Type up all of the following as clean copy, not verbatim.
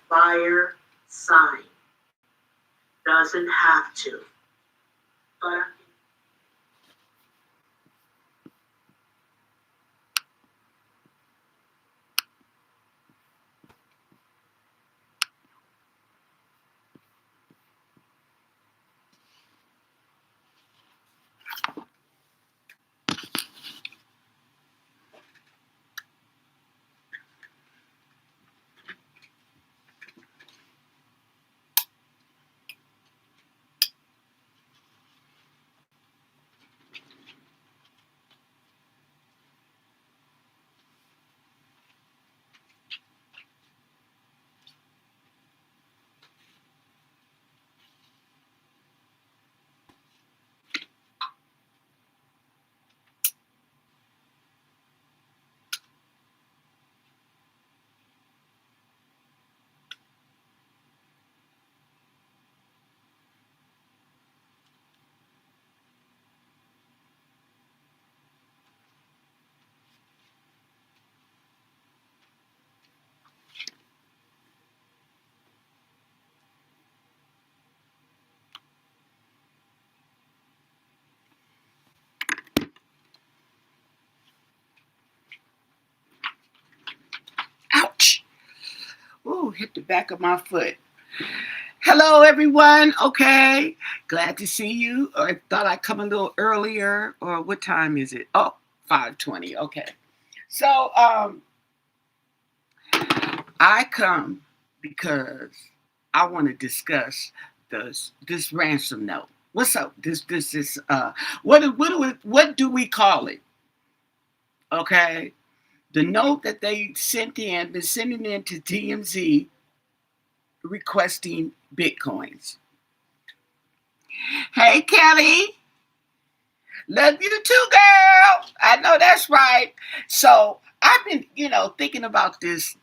fire sign. Doesn't have to, but Ouch. Ooh, hit the back of my foot. Hello, everyone. Okay. Glad to see you. Or I thought I'd come a little earlier. Or what time is it? Oh, 5:20. Okay. So, I come because I want to discuss this ransom note. What's up? This what do we call it? Okay. The note that they been sending in to TMZ requesting bitcoins. Hey, Kelly, love you too, girl. I know that's right. So I've been, thinking about this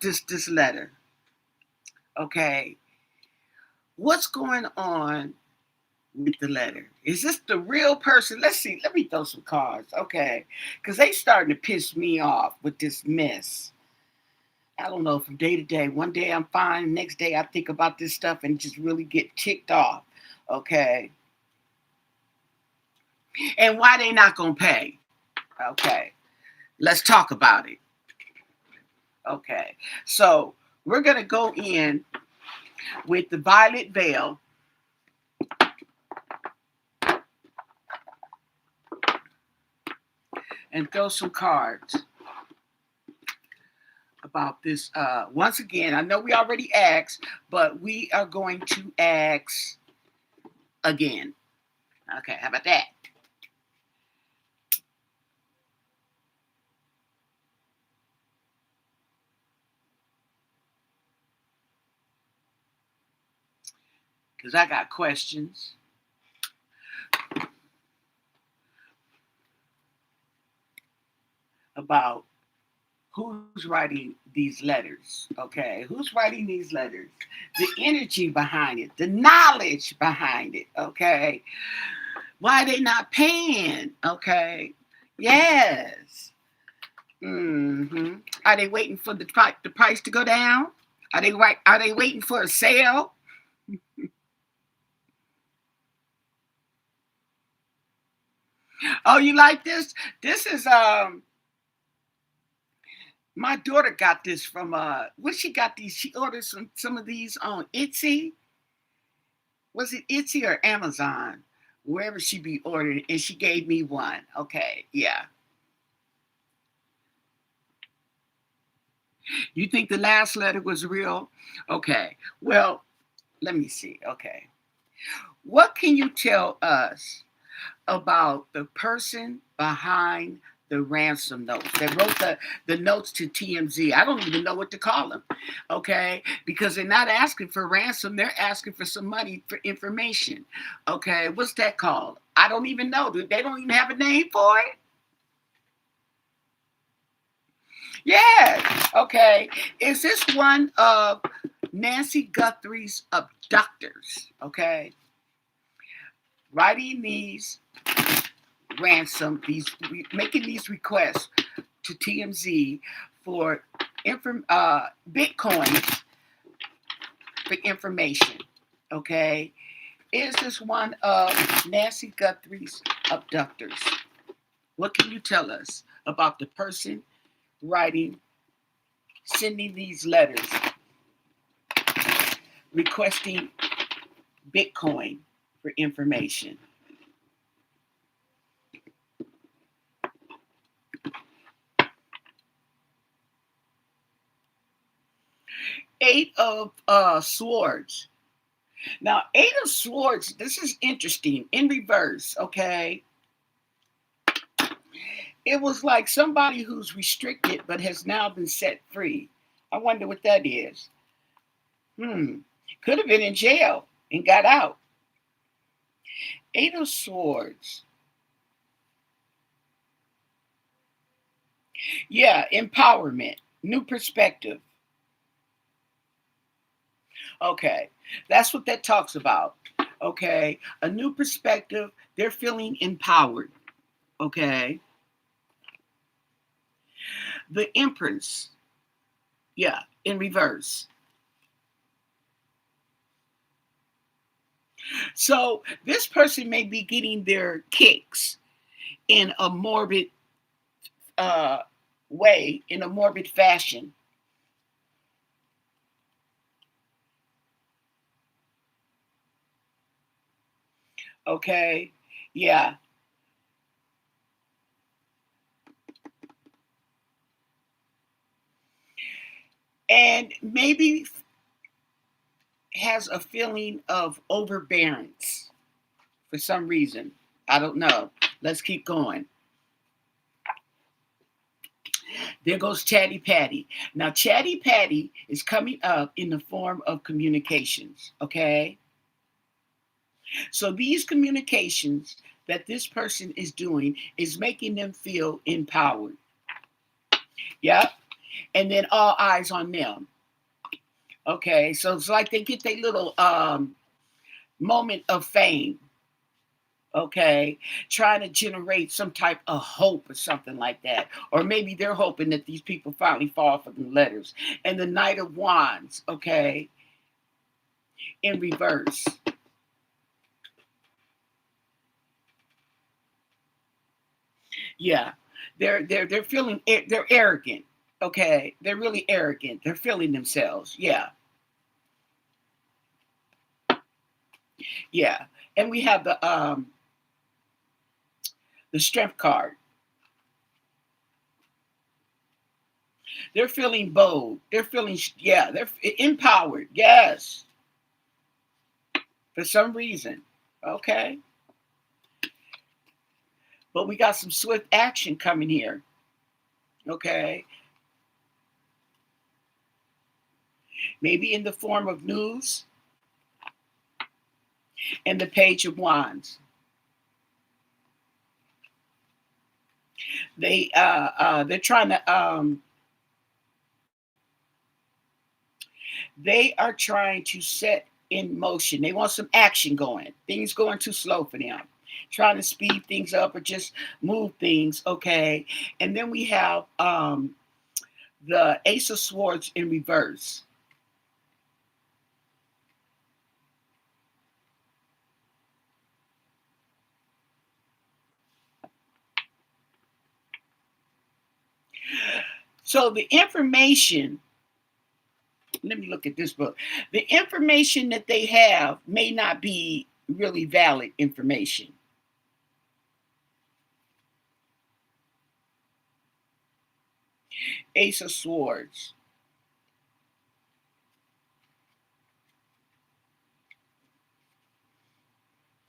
letter. Okay, what's going on with the letter? Is this the real person? Let's see. Let me throw some cards. Okay, because they starting to piss me off with this mess. I don't know, from day to day. One day I'm fine. Next day I think about this stuff and just really get ticked off. Okay. And why they not gonna pay? Okay. Let's talk about it. Okay. So we're gonna go in with the violet veil and throw some cards about this. Once again, I know we already asked, but we are going to ask again. Okay, how about that? Because I got questions about who's writing these letters. Okay, who's writing these letters? The energy behind it, the knowledge behind it. Okay, why are they not paying? Okay, yes. Are they waiting for the price to go down? Are they waiting for a sale? Oh, you like this? This is my daughter got this from what she got these? She ordered some of these on Etsy. Was it Etsy or Amazon? Wherever she be ordering, and she gave me one. Okay, yeah. You think the last letter was real? Okay. Well, let me see. Okay. What can you tell us about the person behind the ransom notes that wrote the notes to TMZ? I don't even know what to call them, okay? Because they're not asking for ransom, they're asking for some money for information, okay? What's that called? I don't even know. They don't even have a name for it? Yeah, okay. Is this one of Nancy Guthrie's abductors, okay? Writing these making these requests to TMZ for Bitcoin for information. Okay. Is this one of Nancy Guthrie's abductors? What can you tell us about the person sending these letters, requesting Bitcoin for information? Eight of Swords. Now, Eight of Swords, this is interesting, in reverse, okay? It was like somebody who's restricted but has now been set free. I wonder what that is. Could have been in jail and got out. Eight of Swords. Yeah, empowerment, new perspective. Okay, that's what that talks about. Okay, a new perspective. They're feeling empowered. Okay, the Empress. Yeah, in reverse. So this person may be getting their kicks in a morbid way, in a morbid fashion. Okay, yeah. And maybe has a feeling of overbearance for some reason. I don't know. Let's keep going. There goes Chatty Patty. Now, Chatty Patty is coming up in the form of communications, okay? So these communications that this person is doing is making them feel empowered. Yep. And then all eyes on them. Okay, so it's like they get their little moment of fame. Okay, trying to generate some type of hope or something like that. Or maybe they're hoping that these people finally fall for the letters. And the Knight of Wands, okay, in reverse. Yeah, they're feeling they're arrogant. Okay, they're really arrogant. They're feeling themselves. Yeah, yeah. And we have the Strength card. They're feeling bold. They're feeling, yeah, they're empowered. Yes, for some reason. Okay. But we got some swift action coming here. Okay. Maybe in the form of news and the Page of Wands. They're trying to they are trying to set in motion. They want some action going. Things going too slow for them. Trying to speed things up or just move things, okay? And then we have the Ace of Swords in reverse. So the information, let me look at this book. The information that they have may not be really valid information. Ace of Swords.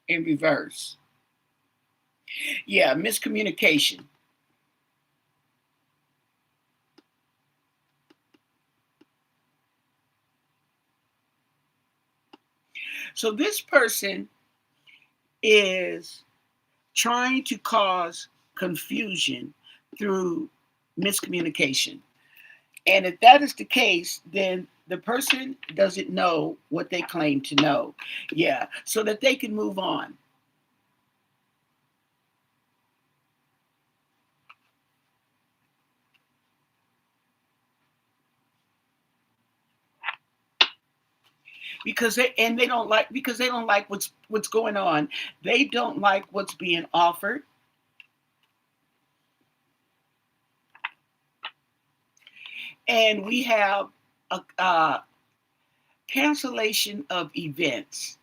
In reverse. Yeah, miscommunication. So this person is trying to cause confusion through miscommunication. And if that is the case, then the person doesn't know what they claim to know. Yeah, so that they can move on. because they don't like, because they don't like what's going on. They don't like what's being offered. And we have a cancellation of events.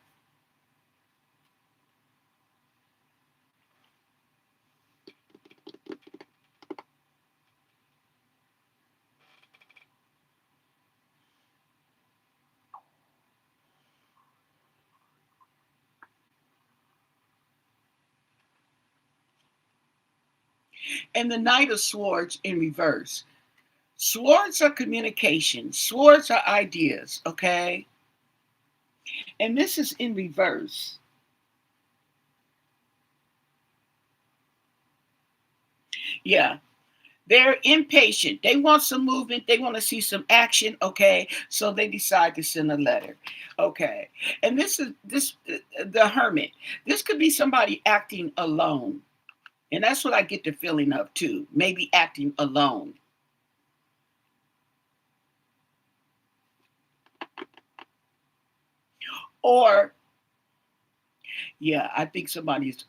And the Knight of Swords in reverse. Swords are communication. Swords are ideas, okay? And this is in reverse. Yeah. They're impatient. They want some movement. They want to see some action, okay? So they decide to send a letter. Okay. And this is the Hermit. This could be somebody acting alone. And that's what I get the feeling of too. Maybe acting alone. Or yeah, I think somebody's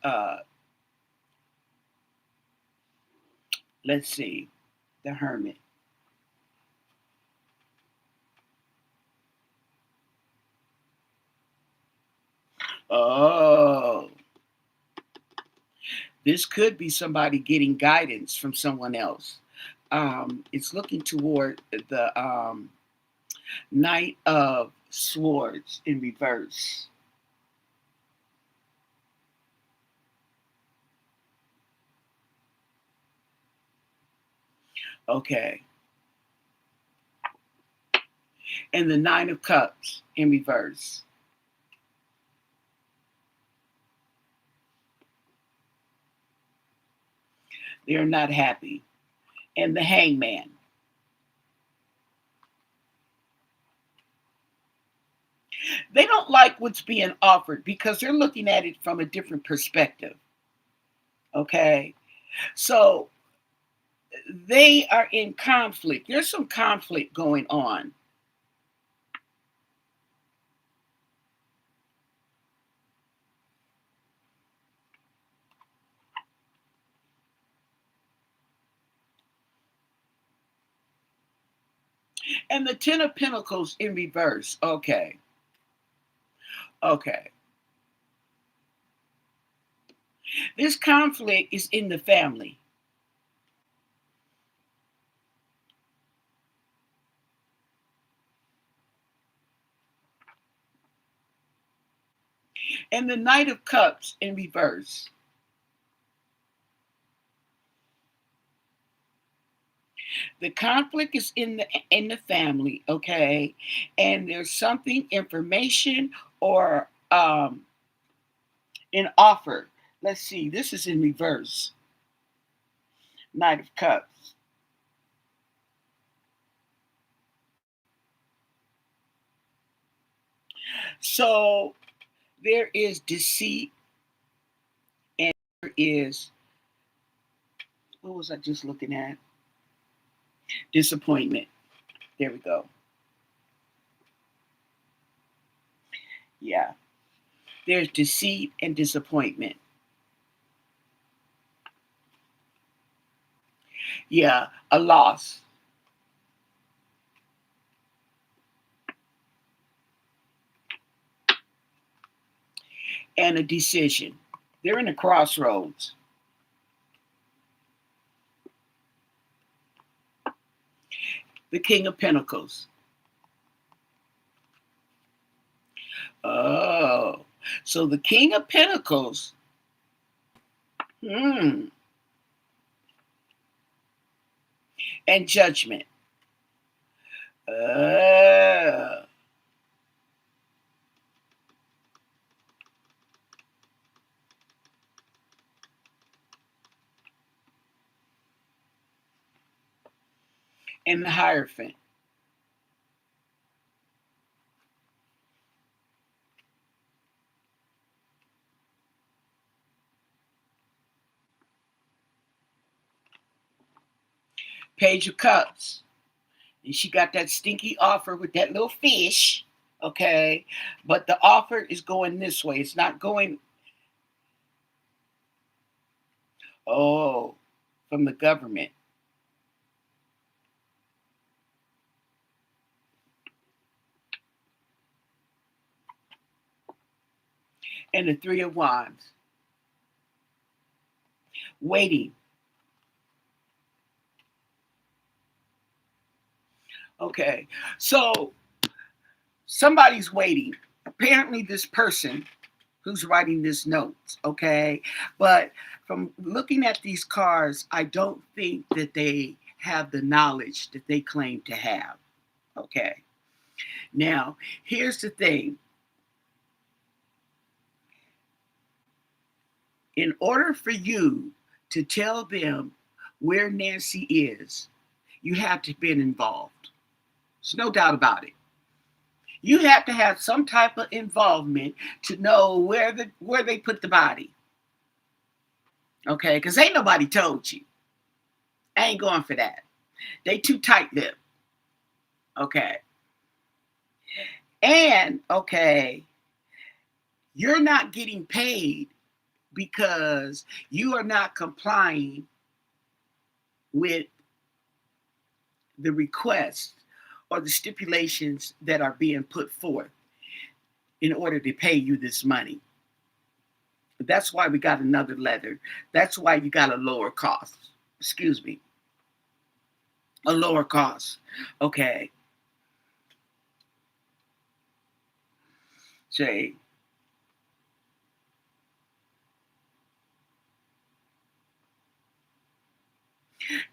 let's see, the Hermit. Oh, this could be somebody getting guidance from someone else. It's looking toward the Knight of Swords in reverse. Okay. And the Nine of Cups in reverse. They're not happy. And the Hangman. They don't like what's being offered because they're looking at it from a different perspective. Okay. So they are in conflict. There's some conflict going on. And the Ten of Pentacles in reverse. Okay. Okay. This conflict is in the family. And the Knight of Cups in reverse. The conflict is in the family, okay? And there's something, information or an offer. Let's see, this is in reverse. Knight of Cups. So there is deceit and there is, what was I just looking at? Disappointment. There we go. Yeah. There's deceit and disappointment. Yeah, a loss. And a decision. They're in a crossroads. The King of Pentacles. Oh, so the King of Pentacles. And Judgment. And the Hierophant. Page of Cups. And she got that stinky offer with that little fish. Okay, but the offer is going this way. It's not going, oh, from the government. And the Three of Wands, waiting. Okay, so somebody's waiting. Apparently, this person who's writing this notes, okay? But from looking at these cards, I don't think that they have the knowledge that they claim to have, okay? Now, here's the thing. In order for you to tell them where Nancy is, you have to be involved. There's no doubt about it. You have to have some type of involvement to know where they put the body. Okay, because ain't nobody told you. I ain't going for that. They too tight-lipped. Okay. And okay, you're not getting paid because you are not complying with the requests or the stipulations that are being put forth in order to pay you this money. But that's why we got another letter. That's why you got a lower cost. Excuse me. A lower cost. Okay. Say,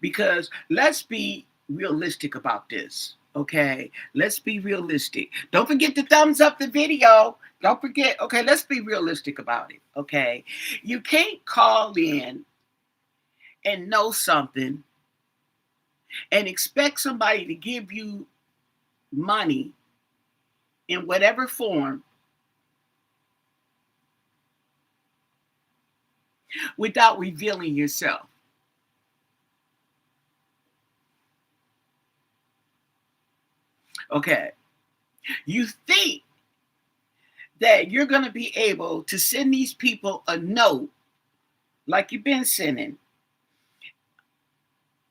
because let's be realistic about this. Okay, let's be realistic. Don't forget to thumbs up the video. Don't forget. Okay, let's be realistic about it. Okay, you can't call in and know something and expect somebody to give you money in whatever form without revealing yourself. Okay, you think that you're going to be able to send these people a note like you've been sending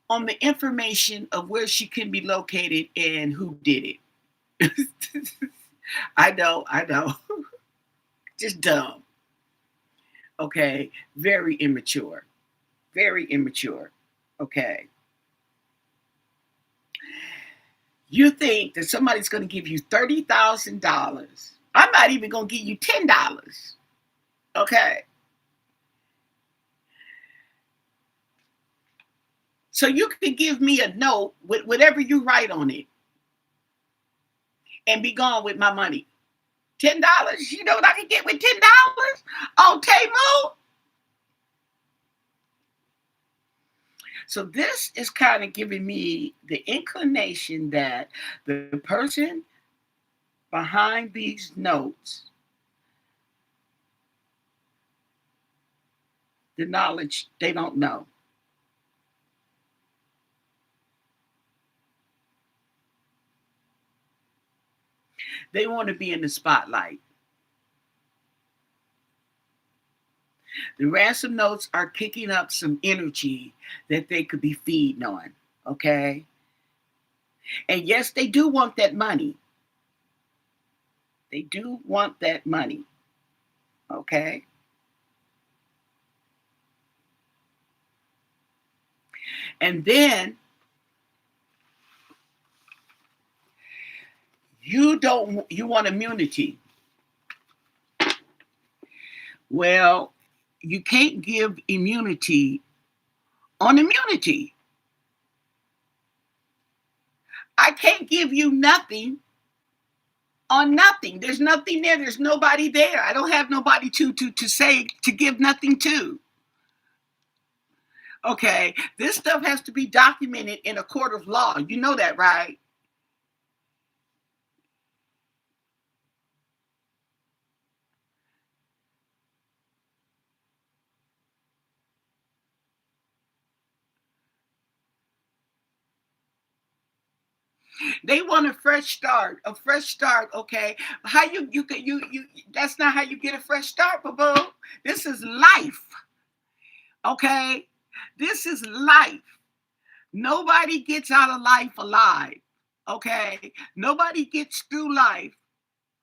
on the information of where she can be located and who did it. I know. Just dumb. Okay. Very immature. Very immature. Okay. You think that somebody's going to give you $30,000. I'm not even going to give you $10. Okay. So you can give me a note with whatever you write on it and be gone with my money. $10. You know what I can get with $10 on Temu? So this is kind of giving me the inclination that the person behind these notes, the knowledge they don't know. They want to be in the spotlight. The ransom notes are kicking up some energy that they could be feeding on. Okay. And yes, they do want that money. They do want that money. Okay. And then you want immunity. Well, you can't give immunity on immunity. I can't give you nothing on nothing. There's nothing there. There's nobody there. I don't have nobody to say to give nothing to. Okay, this stuff has to be documented in a court of law. You know that, right? They want a fresh start, okay? How you that's not how you get a fresh start, boo. This is life, okay? This is life. Nobody gets out of life alive, okay? Nobody gets through life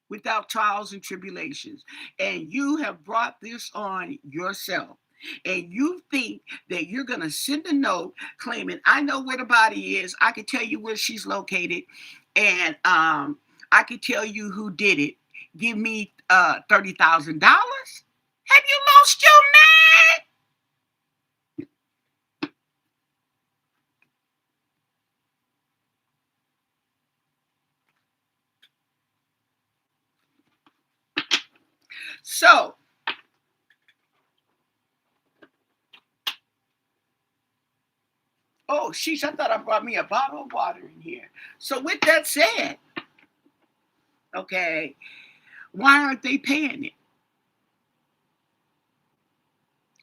without trials and tribulations. And you have brought this on yourself. And you think that you're going to send a note claiming, I know where the body is. I can tell you where she's located. And I can tell you who did it. Give me $30,000. Have you lost your mind? So, oh, sheesh, I thought I brought me a bottle of water in here. So, with that said, okay, why aren't they paying it?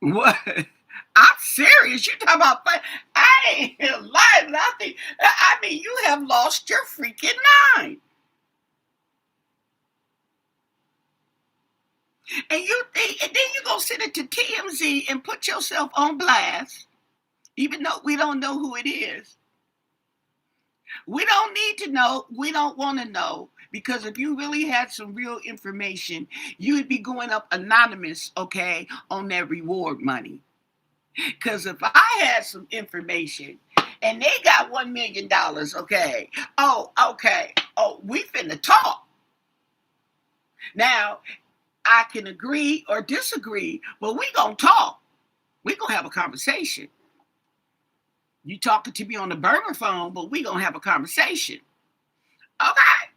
What? I'm serious. You talking about fun? I ain't lying. I mean, you have lost your freaking mind. And you think, and then you gonna send it to TMZ and put yourself on blast, even though we don't know who it is. We don't need to know. We don't want to know. Because if you really had some real information, you would be going up anonymous, okay, on that reward money. Because if I had some information and they got $1 million, okay, we finna talk. Now, I can agree or disagree, but we gonna talk. We gonna have a conversation. You talking to me on the burner phone, but we gonna have a conversation. Okay.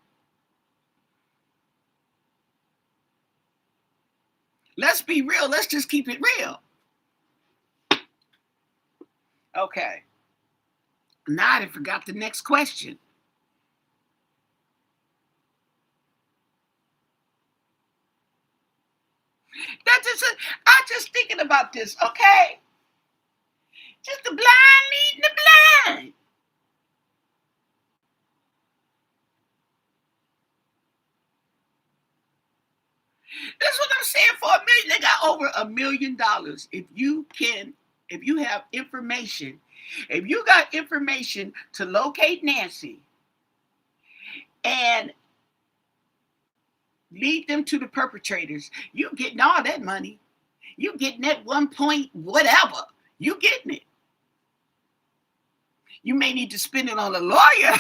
Let's be real. Let's just keep it real. Okay. Now I forgot the next question. I'm just thinking about this, okay? Just the blind leading the blind. That's what I'm saying. For $1 million, they got over $1 million. If you have information, if you got information to locate Nancy and lead them to the perpetrators, you getting all that money. You getting that 1 point whatever. You getting it. You may need to spend it on a lawyer,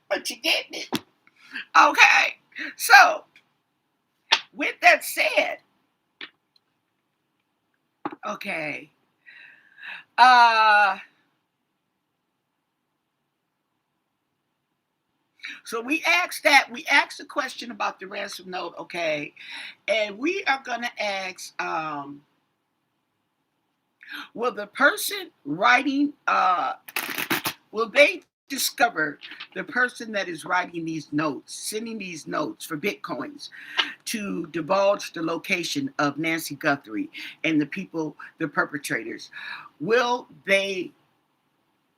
but you're getting it. Okay. So, with that said, okay. So we asked the question about the ransom note, okay, and we are gonna ask, will the person writing, will they discover the person that is writing these notes, sending these notes for Bitcoins, to divulge the location of Nancy Guthrie and the people, the perpetrators? Will they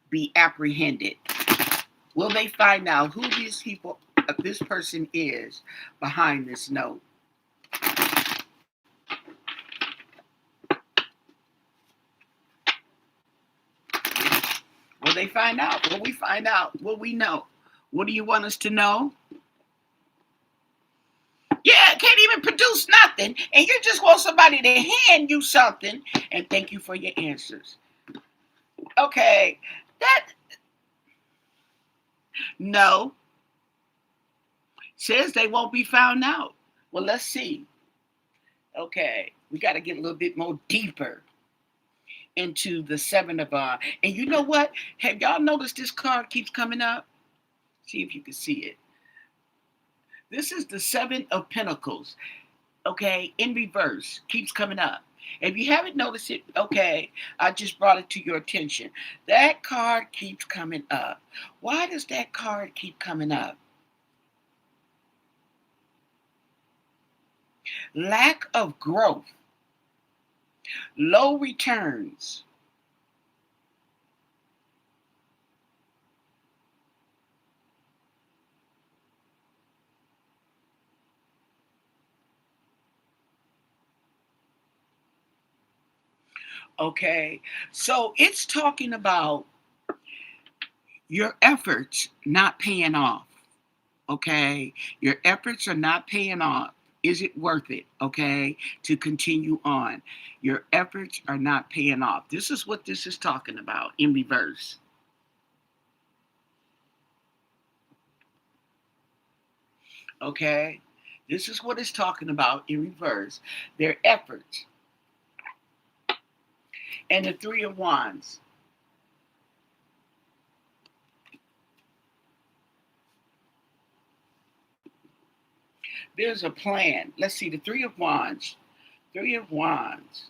be apprehended? Will they find out who these people, this person is behind this note? Will they find out? Will we find out? Will we know? What do you want us to know? Yeah, can't even produce nothing, and you just want somebody to hand you something and thank you for your answers. Okay, that, no, says they won't be found out. Well, let's see. Okay, we got to get a little bit more deeper into the Seven of and you know what? Have y'all noticed this card keeps coming up? See if you can see it. This is the Seven of Pentacles, okay, in reverse, keeps coming up. If you haven't noticed it, okay, I just brought it to your attention. That card keeps coming up. Why does that card keep coming up? Lack of growth, low returns, Okay, so it's talking about your efforts not paying off. Okay, your efforts are not paying off. Is it worth it? Okay, to continue on. Your efforts are not paying off. This is what this is talking about in reverse. Okay, this is what it's talking about in reverse. Their efforts. And the Three of Wands. There's a plan. Let's see, the Three of Wands. Three of Wands.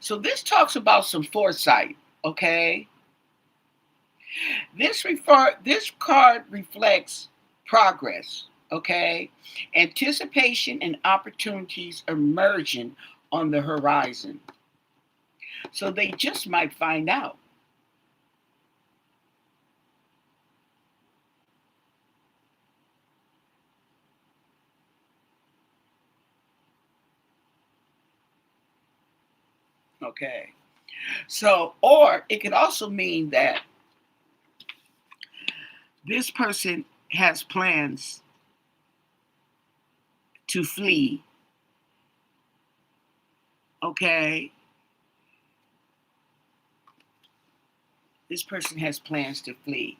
So this talks about some foresight, okay? This card reflects progress, okay? Anticipation and opportunities emerging on the horizon. So they just might find out. Okay. So, or it could also mean that this person has plans to flee. Okay. This person has plans to flee.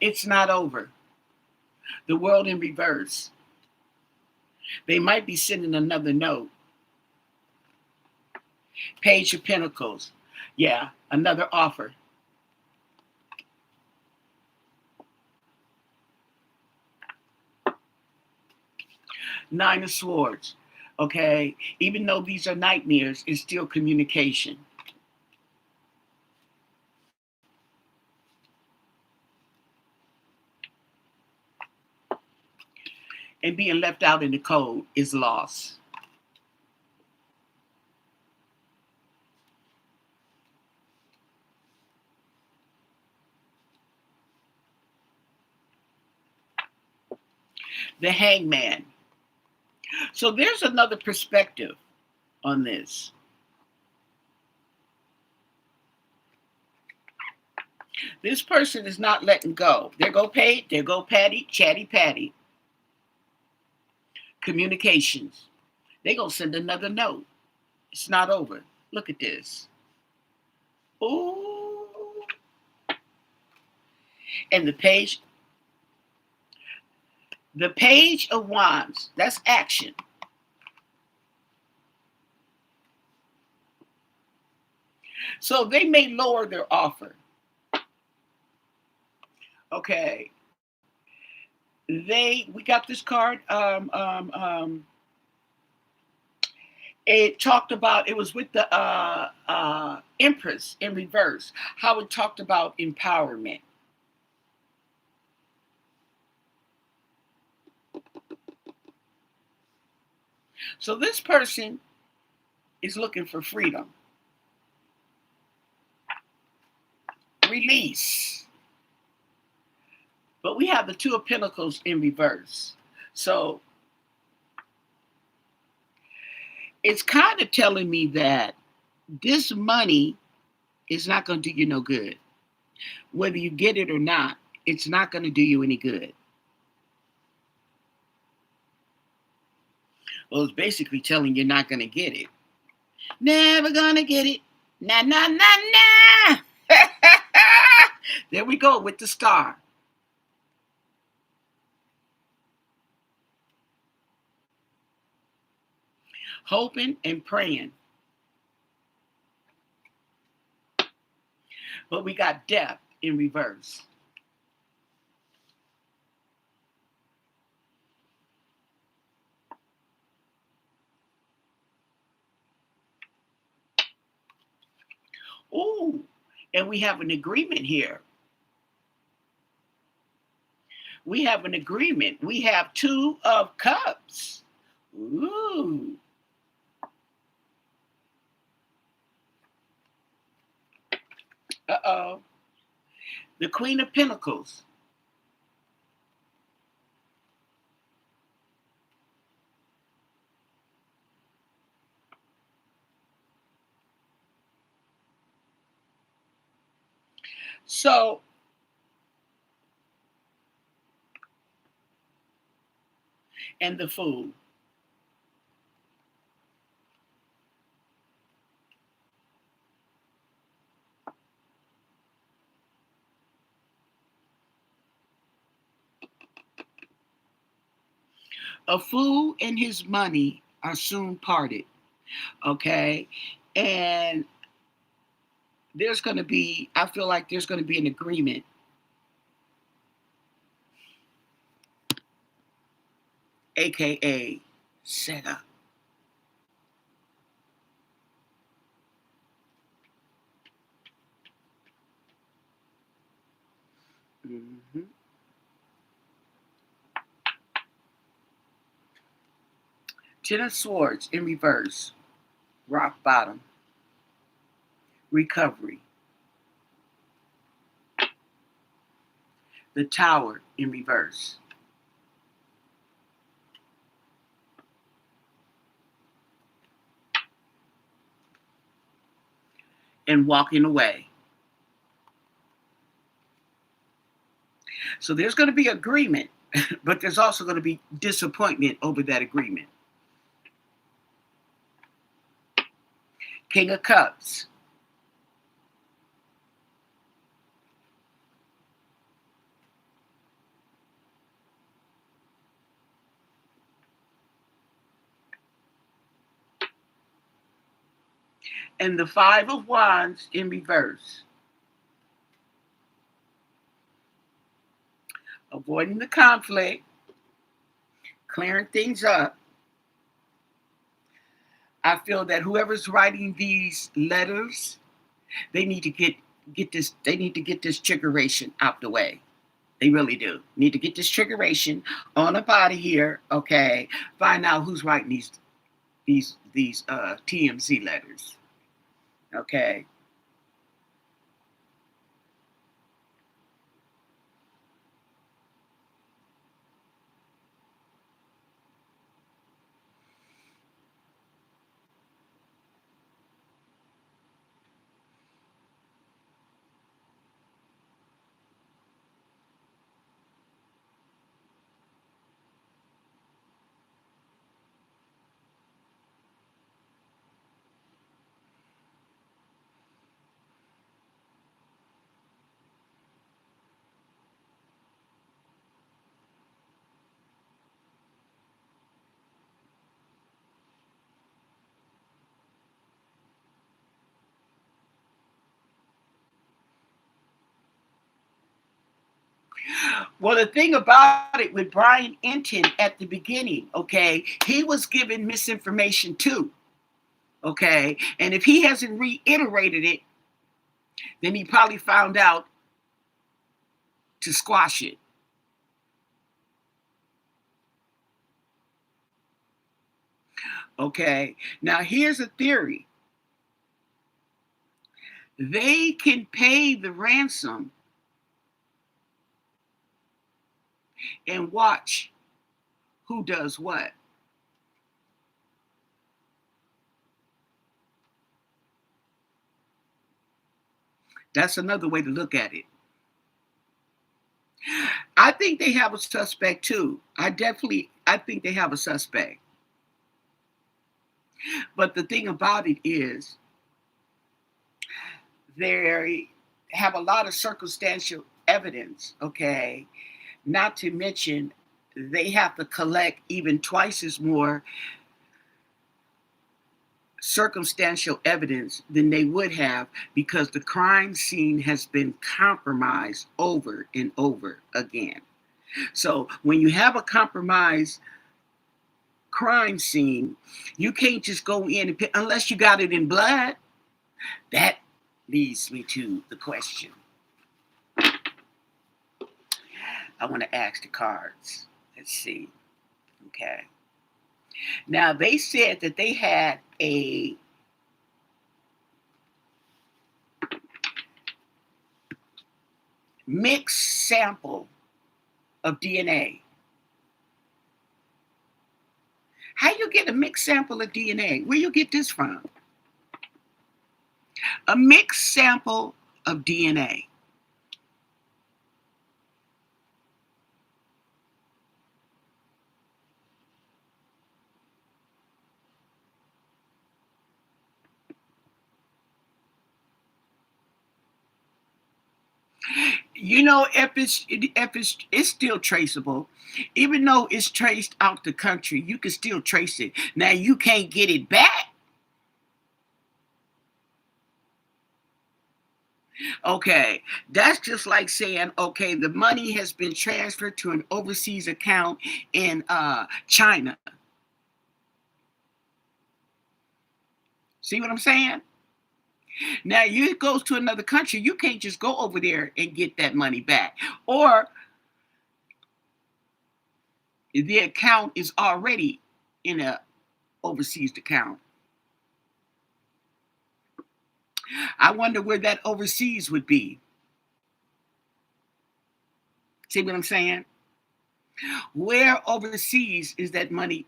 It's not over. The world in reverse. They might be sending another note. Page of Pentacles. Yeah, another offer. Nine of Swords. Okay, even though these are nightmares, it's still communication. And being left out in the cold is loss. The Hangman. So there's another perspective on this. This person is not letting go. There go Paige, there go Patty, Chatty Patty. Communications. They gonna send another note. It's not over. Look at this. Ooh. And the Page of Wands. That's action. So they may lower their offer. Okay. We got this card. It talked about, it was with the Empress in reverse, how it talked about empowerment. So this person is looking for freedom. Release. But we have the Two of Pentacles in reverse. So it's kind of telling me that this money is not going to do you no good. Whether you get it or not, it's not going to do you any good. Well, it's basically telling you're not going to get it. Never going to get it. Nah, nah, nah, nah. There we go with the star. Hoping and praying. But we got death in reverse. Ooh, and we have an agreement here. We have an agreement. We have Two of Cups. Ooh. Uh-oh. The Queen of Pentacles. So, and the Fool. A fool and his money are soon parted. Okay. And I feel like there's going to be an agreement, AKA set up. Mm-hmm. 10 of Swords in reverse. Rock bottom. Recovery. The Tower in reverse. And walking away. So there's going to be agreement, but there's also going to be disappointment over that agreement. King of Cups. And the Five of Wands in reverse. Avoiding the conflict, clearing things up. I feel that whoever's writing these letters, they need to get this. They need to get this triggeration out the way. They really do. Need to get this triggeration on up out of here. Okay. Find out who's writing these TMZ letters. Okay. Well, the thing about it with Brian Enton at the beginning, okay, he was given misinformation too. Okay. And if he hasn't reiterated it, then he probably found out to squash it. Okay. Now, here's a theory: they can pay the ransom and watch who does what. That's another way to look at it. I think they have a suspect too. I think they have a suspect. But the thing about it is, they have a lot of circumstantial evidence, okay? Not to mention, they have to collect even twice as more circumstantial evidence than they would have, because the crime scene has been compromised over and over again. So when you have a compromised crime scene, you can't just go in and pick, unless you got it in blood. That leads me to the question I want to ask the cards. Let's see. Okay. Now, they said that they had mixed sample of DNA. How you get a mixed sample of DNA? Where you get this from? A mixed sample of DNA. You know, if it's still traceable, even though it's traced out the country, you can still trace it. Now you can't get it back. Okay, that's just like saying, okay, the money has been transferred to an overseas account in China. See what I'm saying? Now you goes to another country, you can't just go over there and get that money back. Or the account is already in a overseas account. I wonder where that overseas would be. See what I'm saying? Where overseas is that money?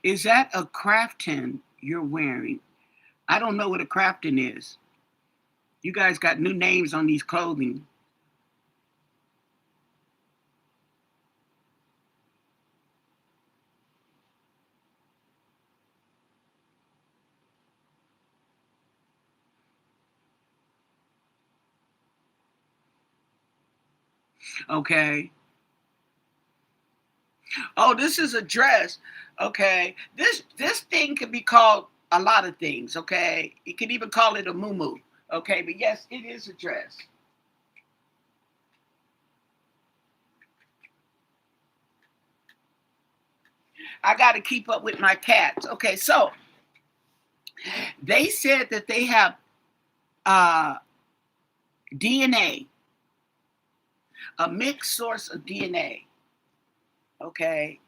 Is that a Crafton you're wearing? I don't know what a Crafton is. You guys got new names on these clothing. Okay. Oh, this is a dress. Okay. This thing could be called a lot of things. Okay. You could even call it a muumuu. Okay, but yes, it is a dress. I got to keep up with my cats. Okay, so they said that they have uh, DNA, a mixed source of DNA. Okay,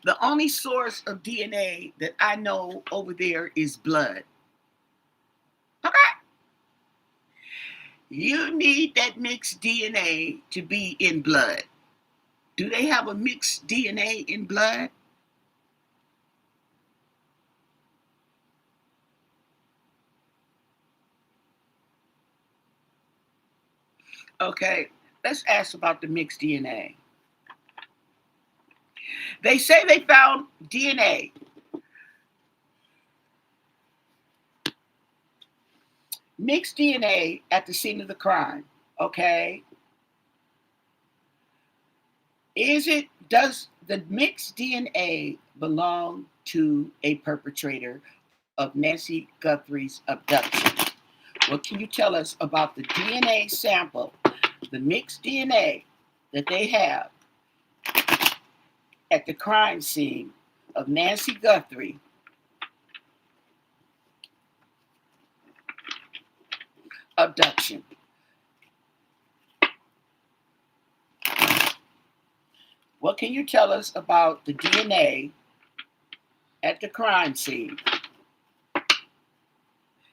the only source of DNA that I know over there is blood. Okay, you need that mixed DNA to be in blood. Do they have a mixed DNA in blood? Okay, let's ask about the mixed DNA. They say they found DNA, mixed DNA at the scene of the crime. Okay, does the mixed DNA belong to a perpetrator of Nancy Guthrie's abduction? What can you tell us about the DNA sample, the mixed DNA that they have at the crime scene of Nancy Guthrie abduction? What can you tell us about the DNA at the crime scene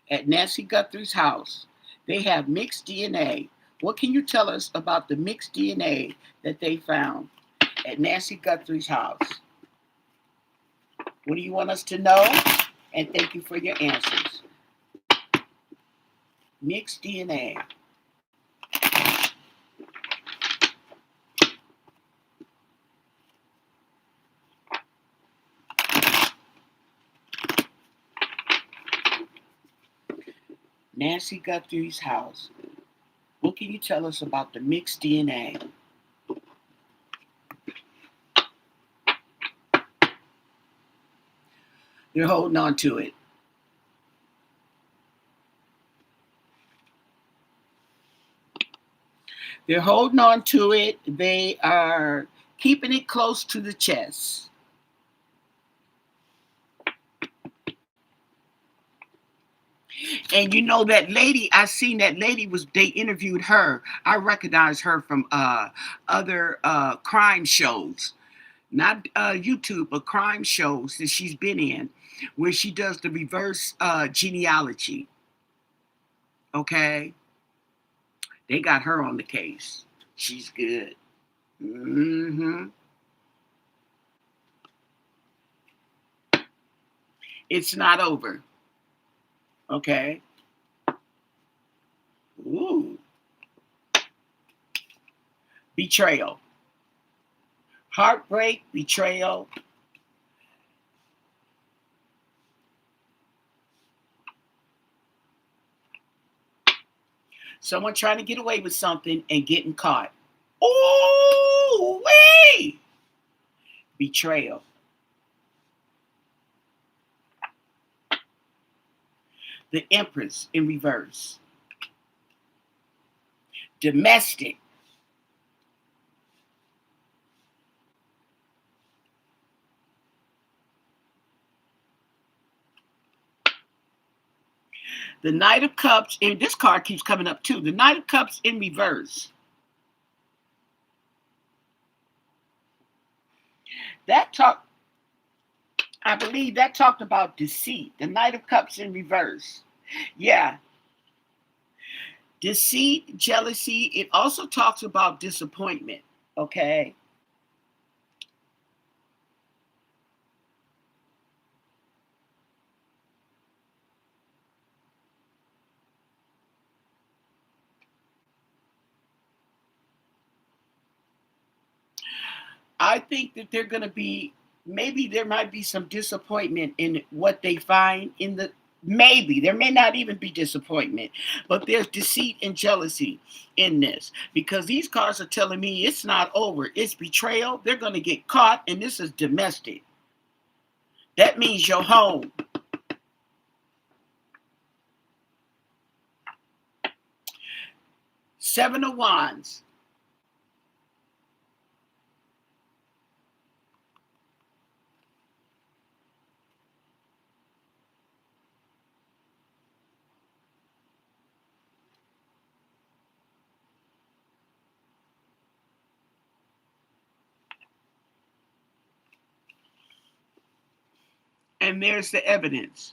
at Nancy Guthrie's house? They have mixed DNA. What can you tell us about the mixed DNA that they found at Nancy Guthrie's house? What do you want us to know? And thank you for your answers. Mixed DNA. Nancy Guthrie's house. What can you tell us about the mixed DNA? They're holding on to it. They're holding on to it. They are keeping it close to the chest. And you know that lady, I seen that lady they interviewed her. I recognize her from other crime shows. not YouTube, but crime shows that she's been in, where she does the reverse genealogy. Okay, they got her on the case. She's good. Mm-hmm. It's not over. Okay. Ooh. Betrayal. Heartbreak, betrayal. Someone trying to get away with something and getting caught. Ooh, wait. Betrayal. The Empress in reverse. Domestic. The Knight of Cups, and this card keeps coming up too. The Knight of Cups in reverse. I believe that talked about deceit. The Knight of Cups in reverse. Yeah. Deceit, jealousy. It also talks about disappointment. Okay. I think that they're going to be, maybe there might be some disappointment in what they find in the, maybe there may not even be disappointment, but there's deceit and jealousy in this, because these cards are telling me it's not over. It's betrayal. They're going to get caught, and this is domestic. That means your home. Seven of Wands. And there's the evidence.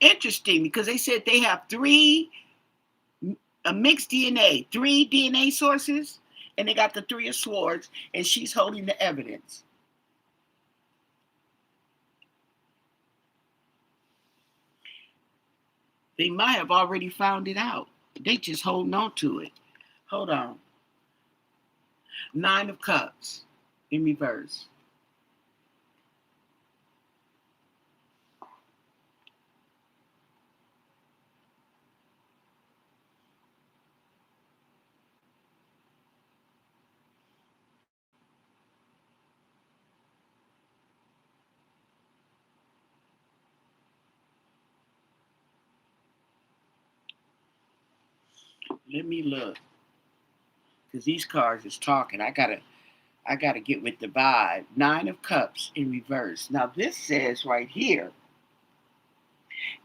Interesting, because they said they have a mixed DNA, 3 DNA sources, and they got the 3 of Swords, and she's holding the evidence. They might have already found it out. They just holding on to it. Hold on. 9 of Cups in reverse. Let me look, because these cards is talking. I gotta get with the vibe. 9 of Cups in reverse. Now this says right here,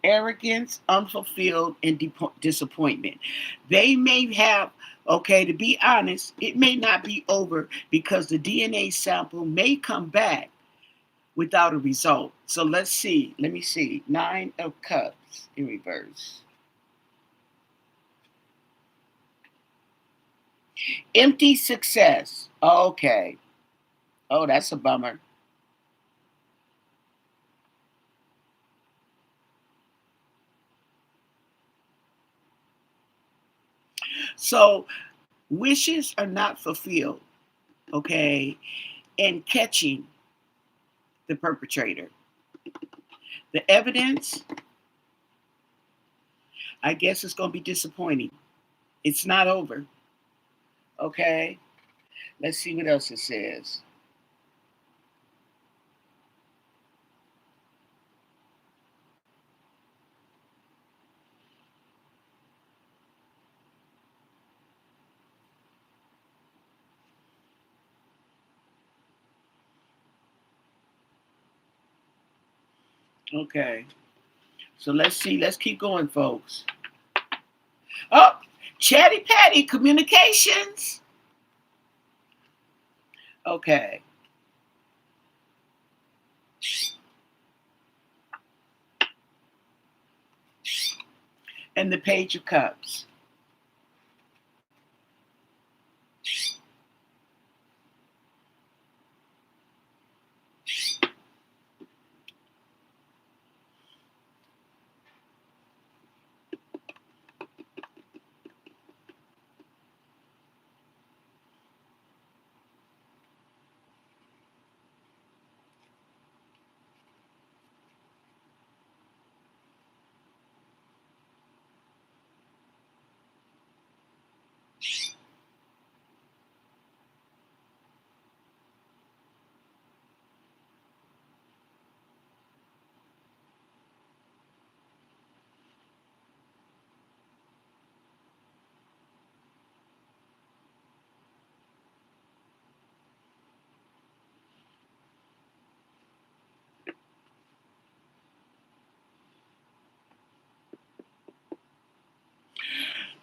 arrogance, unfulfilled, and disappointment. They may have, okay, to be honest, it may not be over, because the DNA sample may come back without a result. So let's see. Let me see. 9 of Cups in reverse. Empty success. Okay. Oh, that's a bummer. So wishes are not fulfilled, okay, and catching the perpetrator. The evidence, I guess, is going to be disappointing. It's not over, okay? Let's see what else it says. Okay. So let's see. Let's keep going, folks. Oh, Chatty Patty Communications. Okay. And the Page of Cups.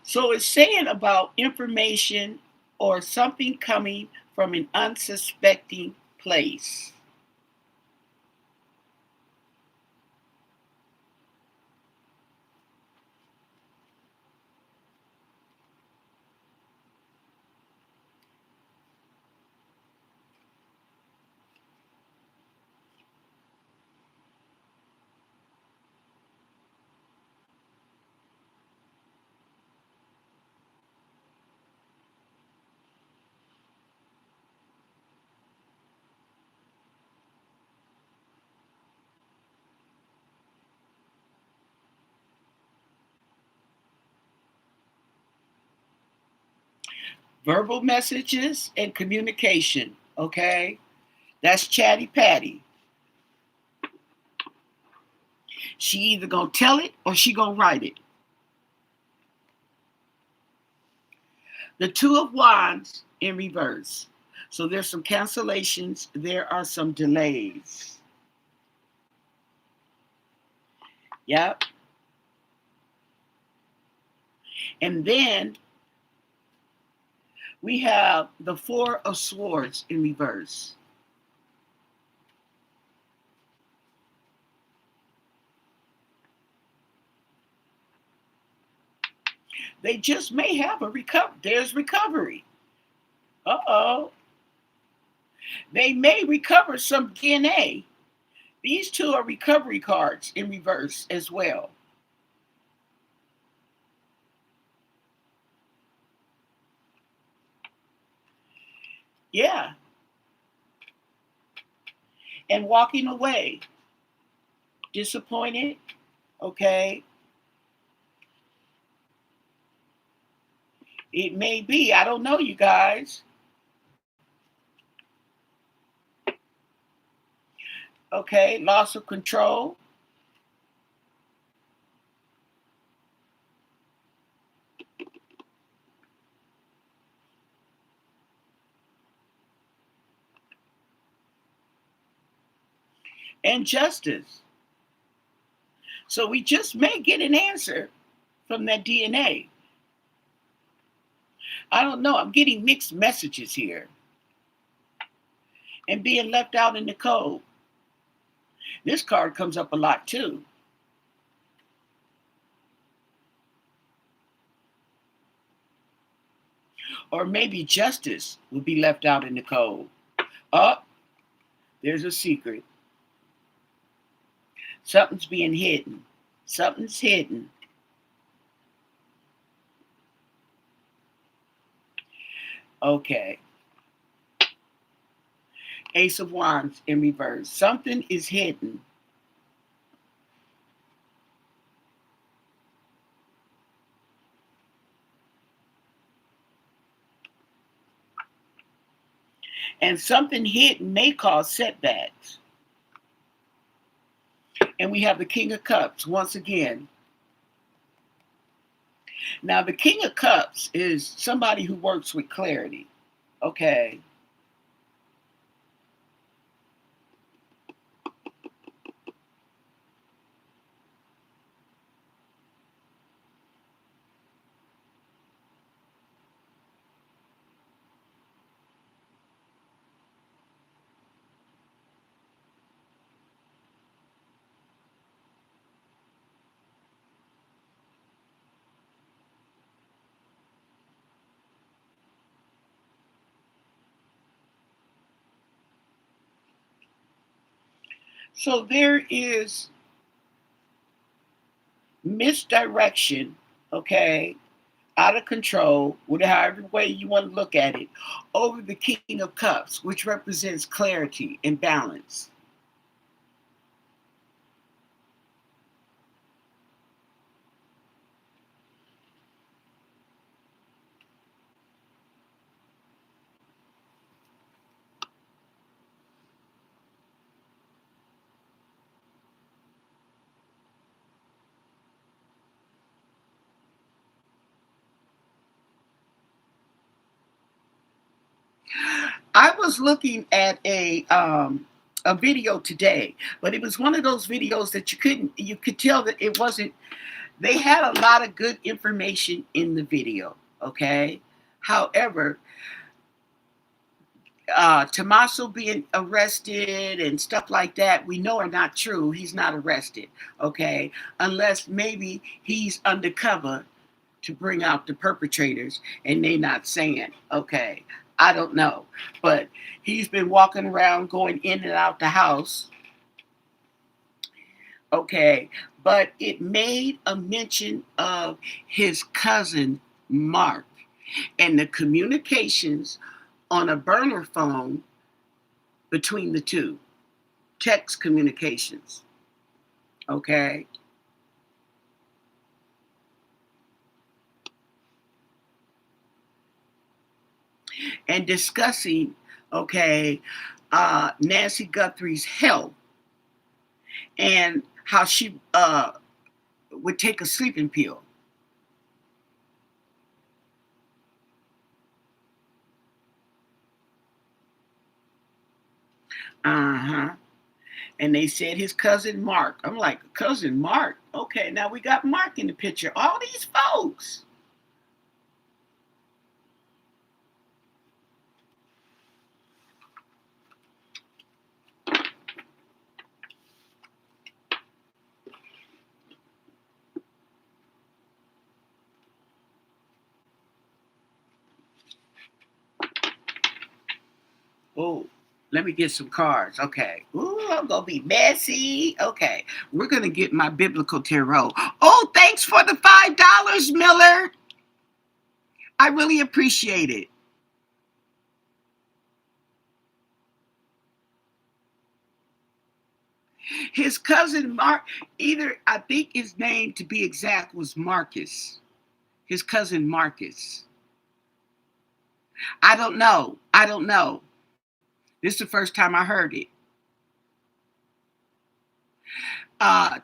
So it's saying about information or something coming from an unsuspecting place. Verbal messages and communication. Okay. That's Chatty Patty. She either gonna tell it or she gonna write it. The Two of Wands in reverse. So there's some cancellations. There are some delays. Yep. And then we have the Four of Swords in reverse. They just may have a recovery. There's recovery. Uh-oh. They may recover some DNA. These two are recovery cards in reverse as well. Yeah. And walking away. Disappointed. Okay. It may be. I don't know, you guys. Okay. Loss of control. And justice. So we just may get an answer from that DNA. I don't know. I'm getting mixed messages here. And being left out in the cold. This card comes up a lot too. Or maybe justice will be left out in the cold. Oh, there's a secret. Something's being hidden. Something's hidden. Okay. Ace of Wands in reverse. Something is hidden. And something hidden may cause setbacks. And we have the King of Cups once again. Now, the King of Cups is somebody who works with clarity. Okay. So there is misdirection, okay, out of control, however way you want to look at it, over the King of Cups, which represents clarity and balance. I was looking at a video today, but it was one of those videos that you could tell that it wasn't. They had a lot of good information in the video, okay. However, Tommaso being arrested and stuff like that, we know are not true. He's not arrested, okay, unless maybe he's undercover to bring out the perpetrators and they not saying, okay, I don't know. But he's been walking around going in and out the house, okay. But it made a mention of his cousin Mark and the communications on a burner phone between the two, text communications, okay. And discussing, okay, Nancy Guthrie's health and how she would take a sleeping pill. Uh-huh. And they said his cousin Mark. I'm like, cousin Mark? Okay, now we got Mark in the picture. All these folks. Oh, let me get some cards. Okay. Ooh, I'm going to be messy. Okay. We're going to get my biblical tarot. Oh, thanks for the $5, Miller. I really appreciate it. His cousin Mark, either, I think his name to be exact was Marcus. His cousin Marcus. I don't know. I don't know. This is the first time I heard it.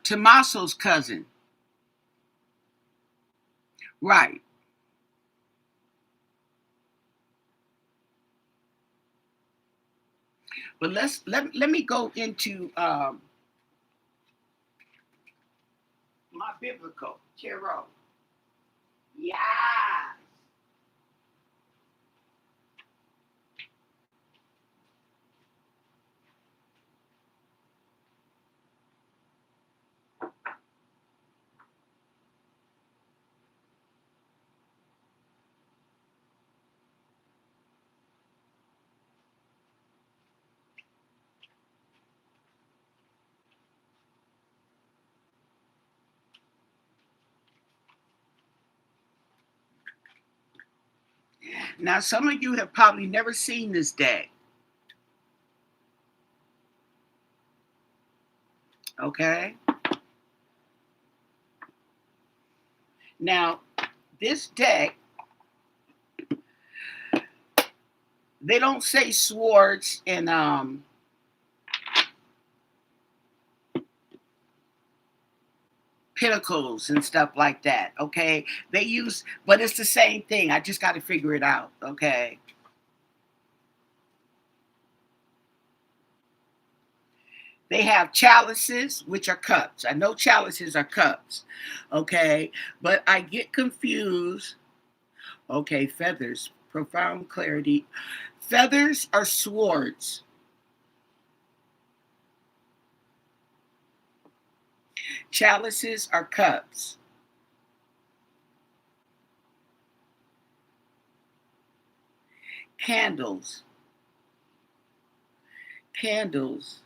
Tommaso's cousin. Right. But let me go into my biblical tarot. Yeah. Now, some of you have probably never seen this deck. Okay. Now, this deck, they don't say swords and pinnacles and stuff like that. Okay. They use, but it's the same thing. I just got to figure it out. Okay. They have chalices, which are cups. I know chalices are cups. Okay. But I get confused. Okay. Feathers, profound clarity. Feathers are swords. Chalices are cups. Candles. Candles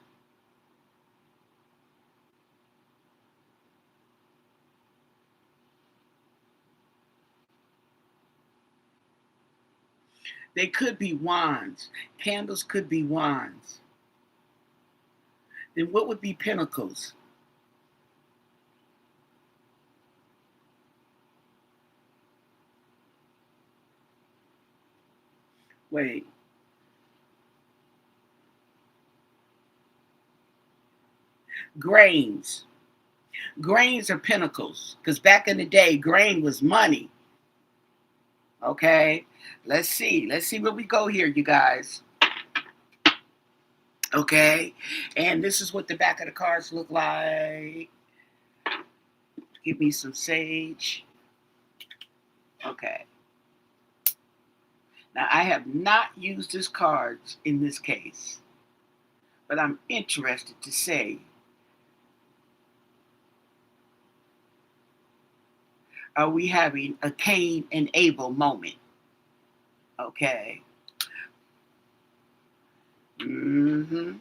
They could be wands. Candles could be wands. Then what would be pentacles? Wait. Grains. Grains are pentacles. Because back in the day, grain was money. Okay. Let's see. Let's see where we go here, you guys. Okay. And this is what the back of the cards look like. Give me some sage. Okay. Now, I have not used these cards in this case, but I'm interested to say, are we having a Cain and Abel moment? Okay. Mm-hmm.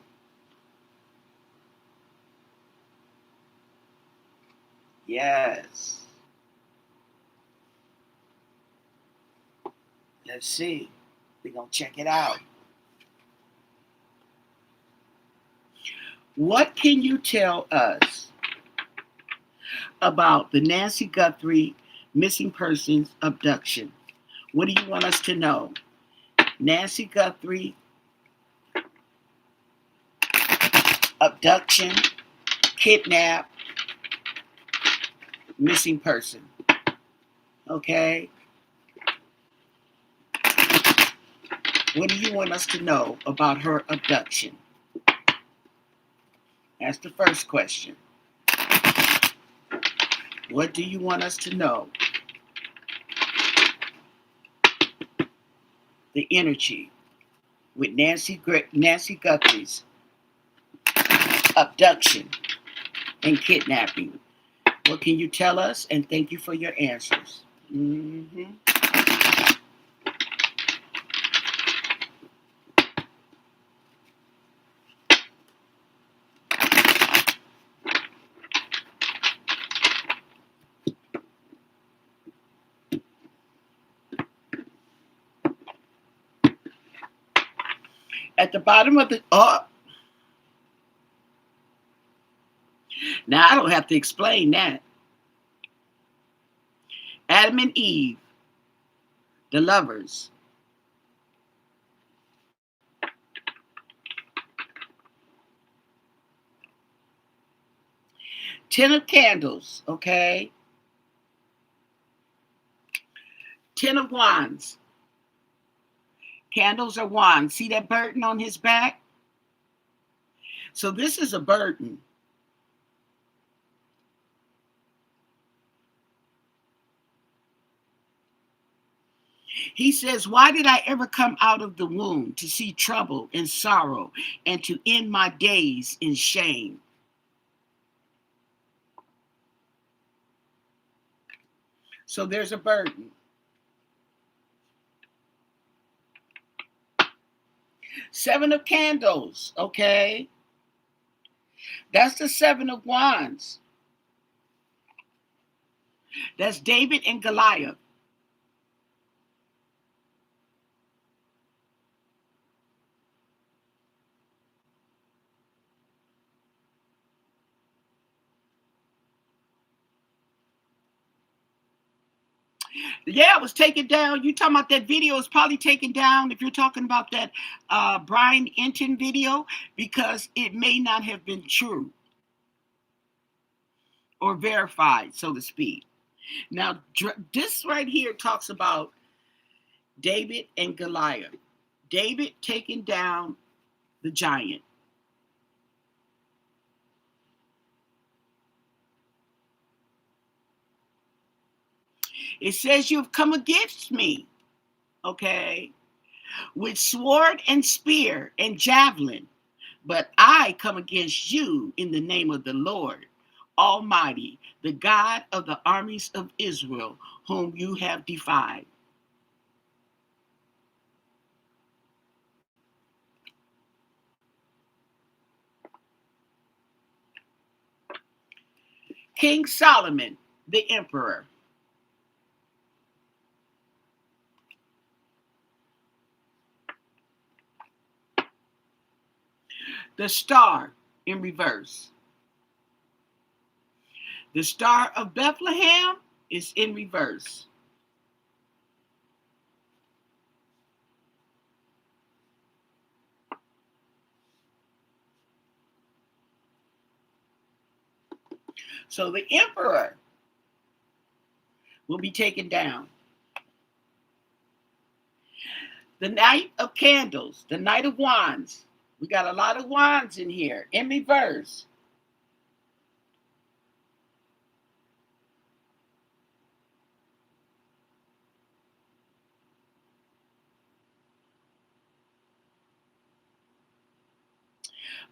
Yes. Let's see. We're going to check it out. What can you tell us about the Nancy Guthrie missing persons abduction? What do you want us to know? Nancy Guthrie abduction, kidnap, missing person. Okay? What do you want us to know about her abduction? That's the first question. What do you want us to know? The energy with Nancy Guthrie's abduction and kidnapping. What can you tell us? And thank you for your answers. Mm-hmm. At the bottom of the now I don't have to explain that. Adam and Eve, the lovers. 10 of candles, okay? 10 of wands. Candles are wands. See that burden on his back? So this is a burden. He says, why did I ever come out of the womb to see trouble and sorrow and to end my days in shame? So there's a burden. 7 of candles, okay? That's the 7 of wands. That's David and Goliath. Yeah, it was taken down. You talking about that video is probably taken down if you're talking about that Brian Enton video, because it may not have been true or verified, so to speak. Now, this right here talks about David and Goliath. David taking down the giant. It says you've come against me, okay, with sword and spear and javelin, but I come against you in the name of the Lord Almighty, the God of the armies of Israel, whom you have defied. King Solomon, the emperor. The star in reverse. The Star of Bethlehem is in reverse. So the emperor will be taken down. The Knight of Candles, the Knight of Wands. We got a lot of wands in here, in reverse.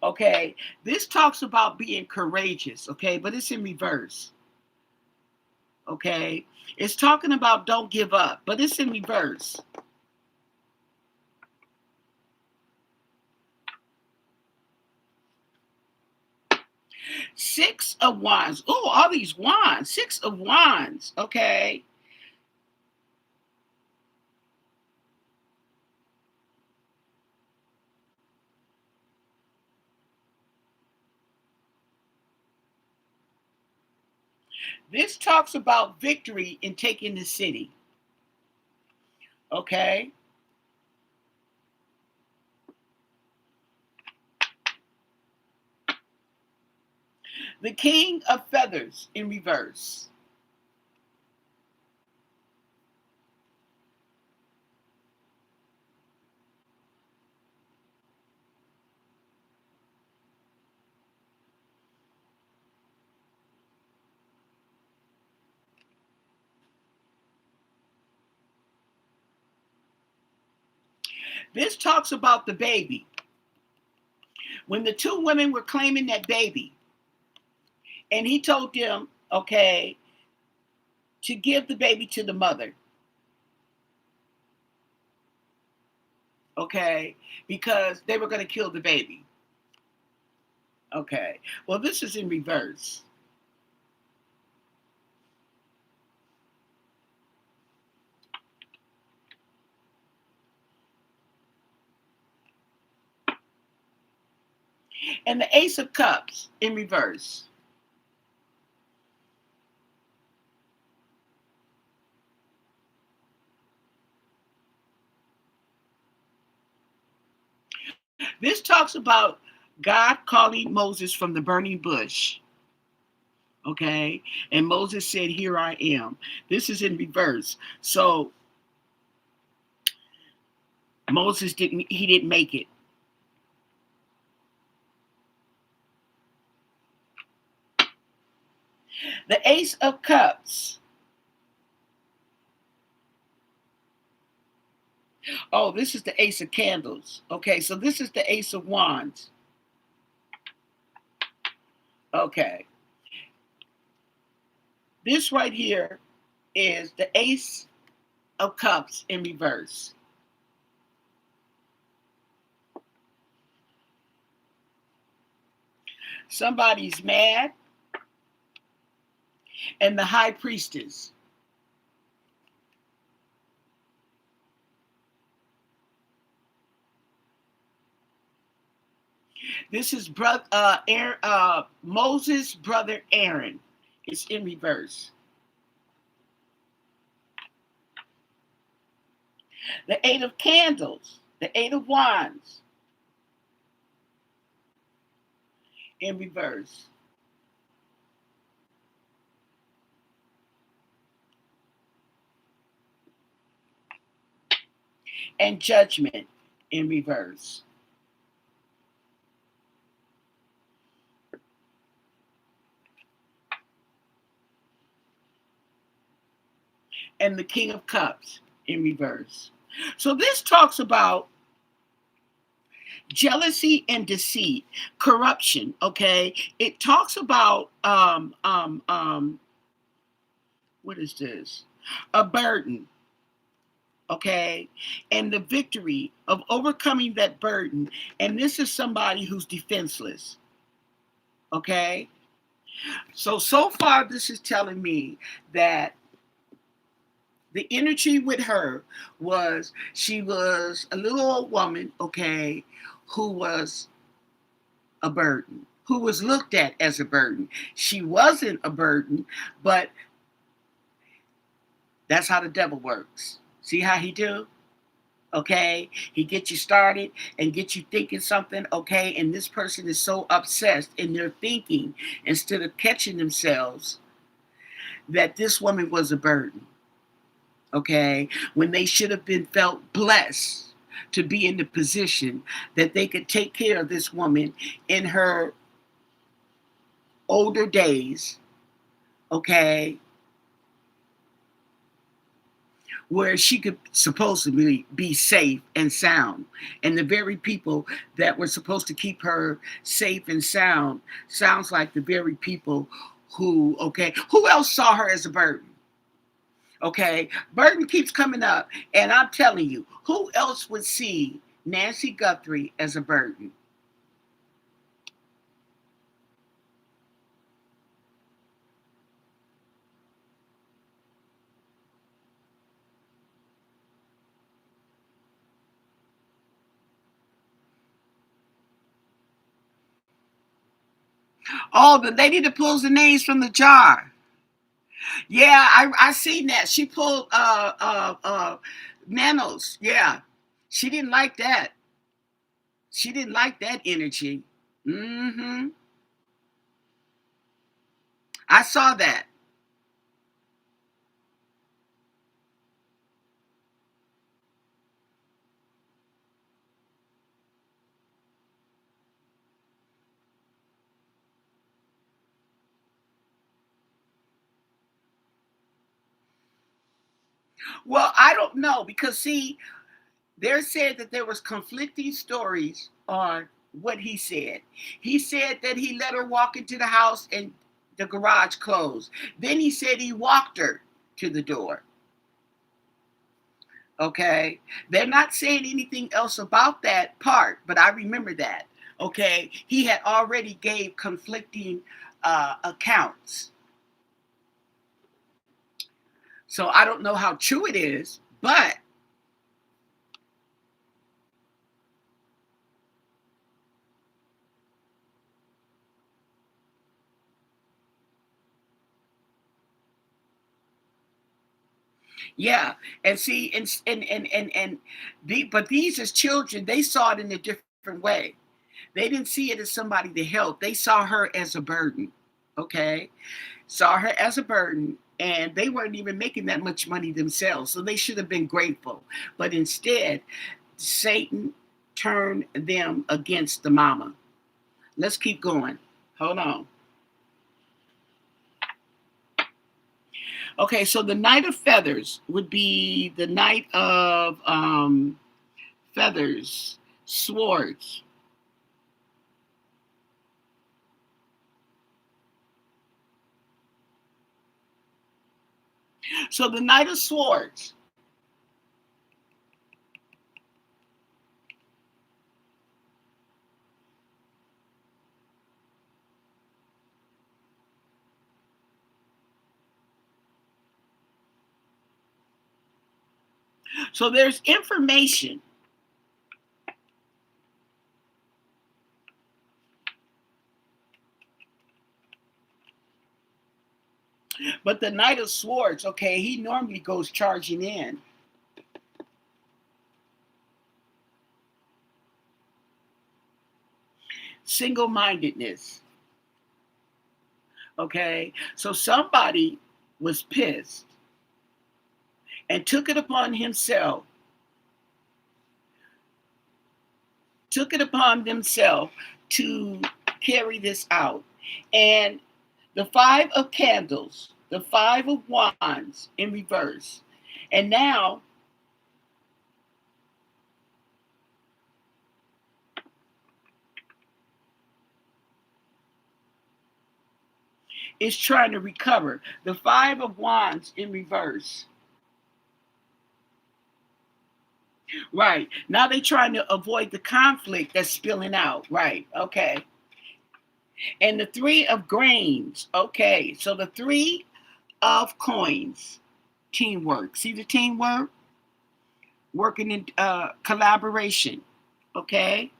Okay, this talks about being courageous, okay, but it's in reverse. Okay, it's talking about don't give up, but it's in reverse. Six of Wands. Oh, all these wands. Six of Wands. Okay. This talks about victory in taking the city. Okay. The King of Feathers in reverse. This talks about the baby. When the two women were claiming that baby, and he told them, okay, to give the baby to the mother. Okay, because they were going to kill the baby. Okay, well, this is in reverse. And the Ace of Cups in reverse. This talks about God calling Moses from the burning bush. Okay, and Moses said, "Here I am." This is in reverse. So Moses didn't make it. The Ace of Cups. Oh, this is the Ace of Candles. Okay, so this is the Ace of Wands. Okay. This right here is the Ace of Cups in reverse. Somebody's mad. And the High Priestess. This is Moses' brother Aaron. It's in reverse. The Eight of Candles, the Eight of Wands, in reverse. And Judgment in reverse. And the King of Cups in reverse. So this talks about jealousy and deceit, corruption. Okay, it talks about what is this? A burden. Okay, and the victory of overcoming that burden. And this is somebody who's defenseless. Okay, so far this is telling me that the energy with her was she was a little old woman, okay, who was a burden, who was looked at as a burden. She wasn't a burden, but that's how the devil works. See how he do? Okay, he gets you started and gets you thinking something, okay, and this person is so obsessed in their thinking instead of catching themselves that this woman was a burden, okay, when they should have been felt blessed to be in the position that they could take care of this woman in her older days, okay, where she could supposedly be safe and sound. And the very people that were supposed to keep her safe and sound sounds like the very people who, okay, who else saw her as a burden? Okay, burden keeps coming up. And I'm telling you, who else would see Nancy Guthrie as a burden? Oh, the lady that pulls the names from the jar. Yeah, I seen that. She pulled Manos. Yeah. She didn't like that. She didn't like that energy. Mm-hmm. I saw that. Well, I don't know because see, they said that there was conflicting stories on what he said. He said that he let her walk into the house and the garage closed. Then he said he walked her to the door. Okay. They're not saying anything else about that part, but I remember that. Okay. He had already gave conflicting accounts. So I don't know how true it is, but yeah. And see, but these as children, they saw it in a different way. They didn't see it as somebody to help. They saw her as a burden. Okay. Saw her as a burden. And they weren't even making that much money themselves. So they should have been grateful. But instead, Satan turned them against the mama. Let's keep going. Hold on. Okay, so the Knight of Feathers would be the Knight of Feathers, Swords. So the Knight of Swords. So there's information. But the Knight of Swords, okay, he normally goes charging in. Single-mindedness. Okay, so somebody was pissed and took it upon themselves to carry this out. And the Five of Candles, the Five of Wands in reverse. And now it's trying to recover. The Five of Wands in reverse. Right. Now they're trying to avoid the conflict that's spilling out. Right. Okay. And the Three of Grains. Okay. So the Three of Coins. Teamwork. See the teamwork? Working in collaboration. Okay.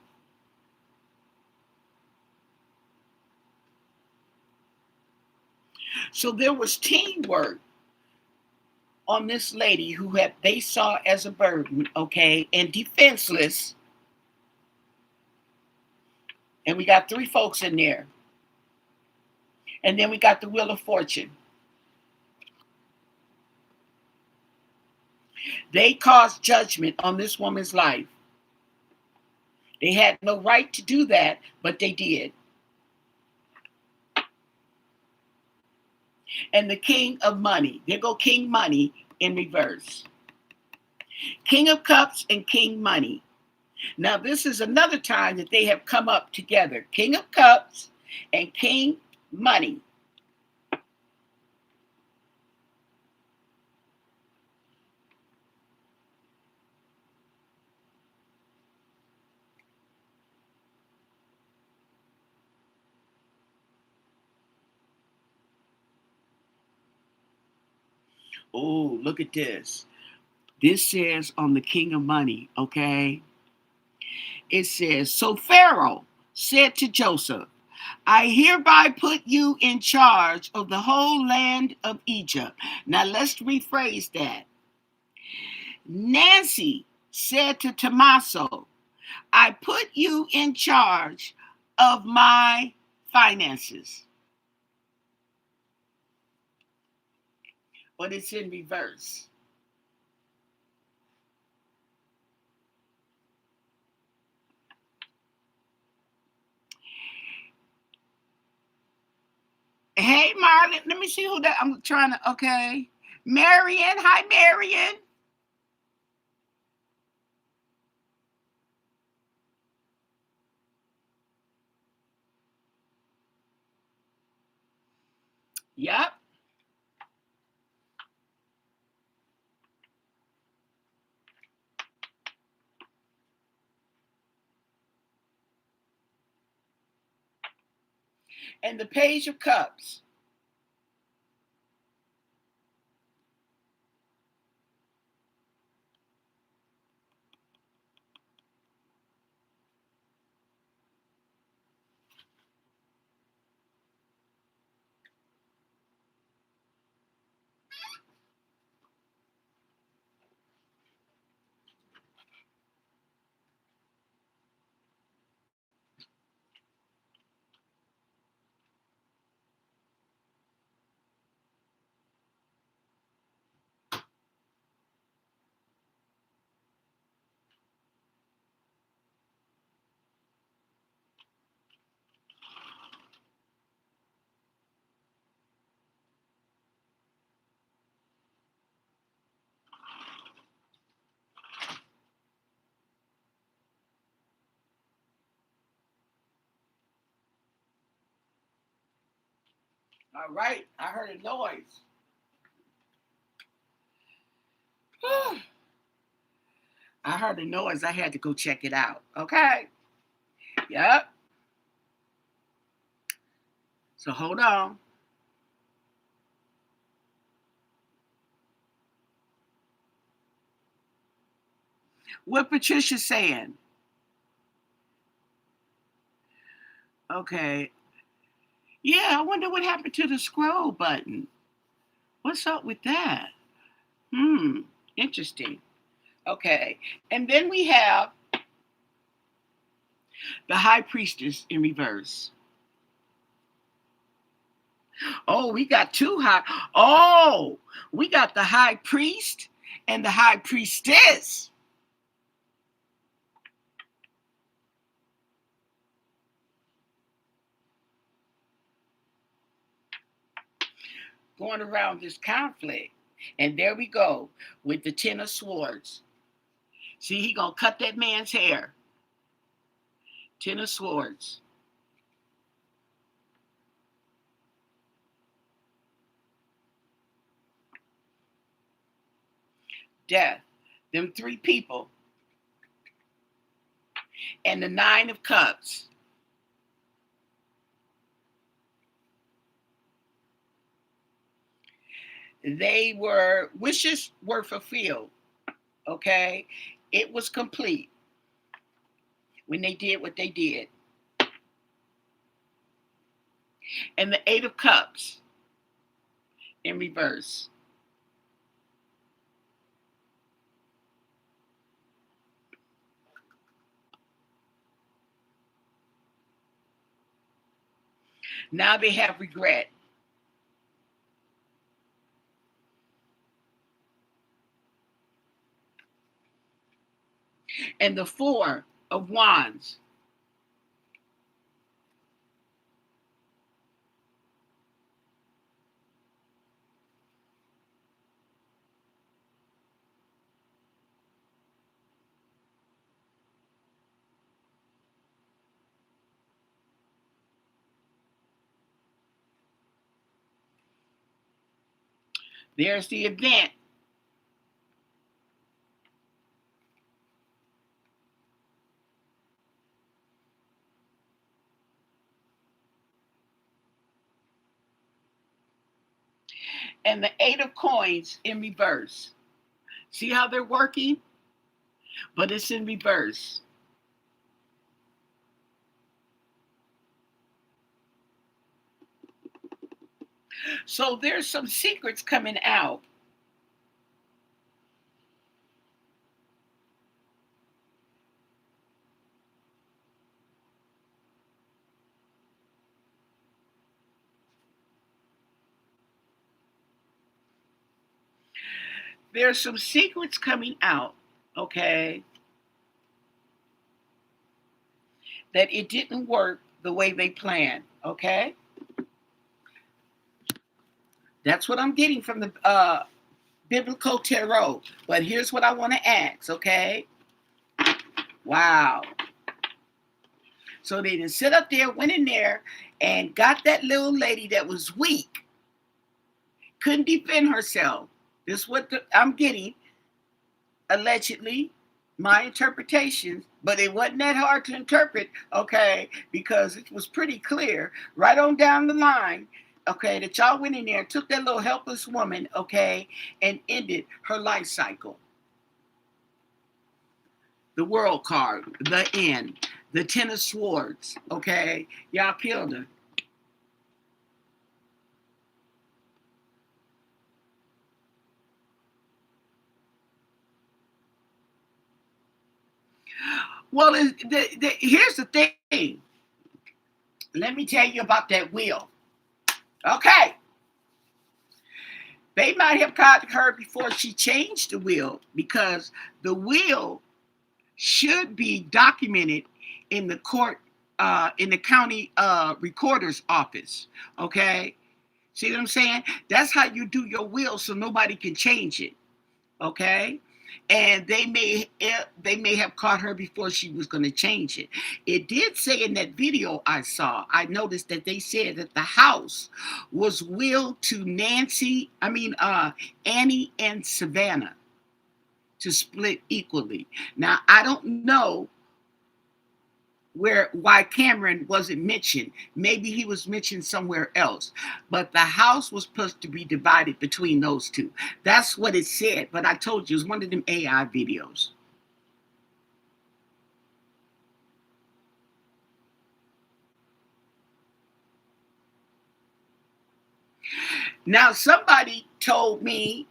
So there was teamwork on this lady who they saw as a burden, okay, and defenseless. And we got 3 folks in there. And then we got the Wheel of Fortune. They caused judgment on this woman's life. They had no right to do that, but they did. And the King of Money. There go King Money in reverse. King of Cups and King Money. Now, this is another time that they have come up together. King of Cups and King Money. Oh, look at this. This says on the King of Money, okay? It says, so Pharaoh said to Joseph, I hereby put you in charge of the whole land of Egypt. Now let's rephrase that. Nancy said to Tommaso, I put you in charge of my finances. But it's in reverse. Hey, Marlon, let me see who that I'm trying to, okay. Marion, hi, Marion. Yep. And the Page of Cups. All right, I heard a noise. I heard a noise. I had to go check it out. Okay. Yep. So hold on. What Patricia's saying? Okay. Yeah, I wonder what happened to the scroll button. What's up with that? Interesting. Okay. And then we have the High Priestess in reverse. Oh, we got 2 high. Oh, we got the High Priest and the High Priestess. Going around this conflict. And there we go with the 10 of Swords. See, he gonna cut that man's hair. 10 of Swords. Death. Them 3 people. And the 9 of Cups. Wishes were fulfilled. Okay. It was complete when they did what they did. And the 8 of Cups. in reverse. Now they have regret. And the Four of Wands. There's the event. And the Eight of Coins in reverse. See how they're working? But it's in reverse. So there's some secrets coming out. There's some secrets coming out, okay, that it didn't work the way they planned, okay? That's what I'm getting from the biblical tarot. But here's what I want to ask, okay? Wow. So they didn't sit up there, went in there, and got that little lady that was weak, couldn't defend herself. This is what I'm getting, allegedly, my interpretation, but it wasn't that hard to interpret, okay, because it was pretty clear right on down the line, okay, that y'all went in there, took that little helpless woman, okay, and ended her life cycle. The World card, the end, the Ten of Swords, okay, y'all killed her. Well, here's the thing. Let me tell you about that wheel. Okay. They might have caught her before she changed the will, because the will should be documented in the court, in the county recorder's office. Okay. See what I'm saying? That's how you do your will, so nobody can change it. Okay. And they may have caught her before she was going to change it. It did say in that video I saw, I noticed that they said that the house was willed to Annie and Savannah, to split equally. Now I don't know why Cameron wasn't mentioned. Maybe he was mentioned somewhere else. But the house was supposed to be divided between those two. That's what it said. But I told you, it was one of them AI videos. Now, somebody told me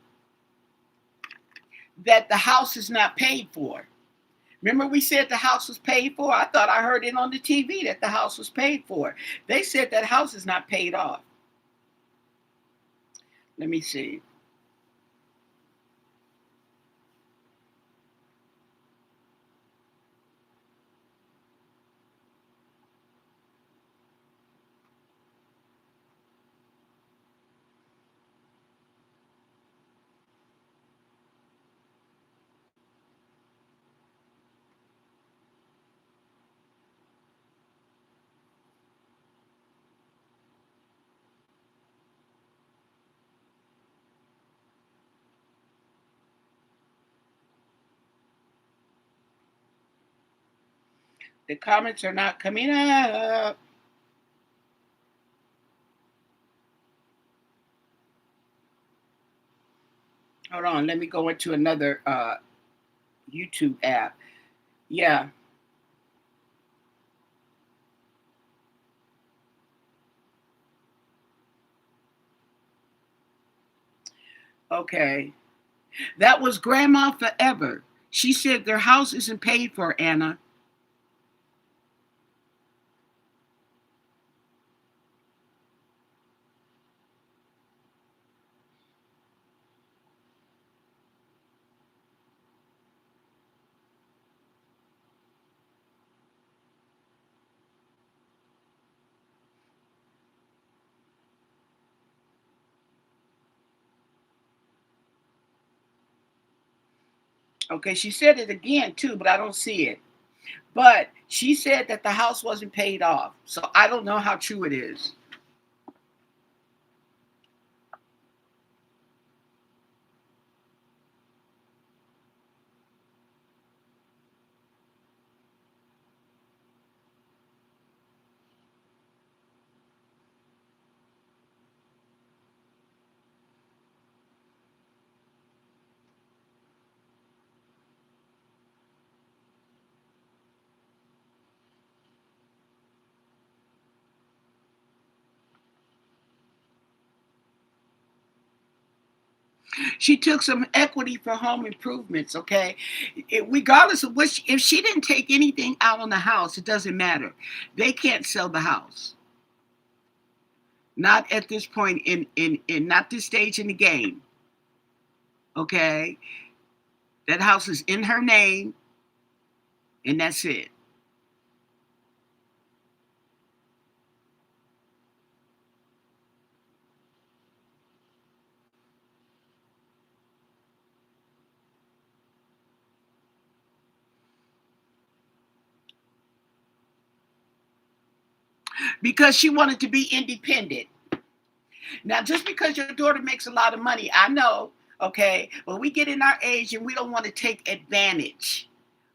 that the house is not paid for. Remember we said the house was paid for? I thought I heard it on the TV that the house was paid for. They said that house is not paid off. Let me see. The comments are not coming up. Hold on, let me go into another YouTube app. Yeah. Okay. That was Grandma Forever. She said their house isn't paid for, Anna. Okay, she said it again too, but I don't see it. But she said that the house wasn't paid off. So I don't know how true it is. She took some equity for home improvements, okay? Regardless of what, if she didn't take anything out on the house, it doesn't matter. They can't sell the house. Not at this point in not this stage in the game, okay? That house is in her name, and that's it. Because she wanted to be independent. Now, just because your daughter makes a lot of money, I know, okay, but we get in our age and we don't want to take advantage,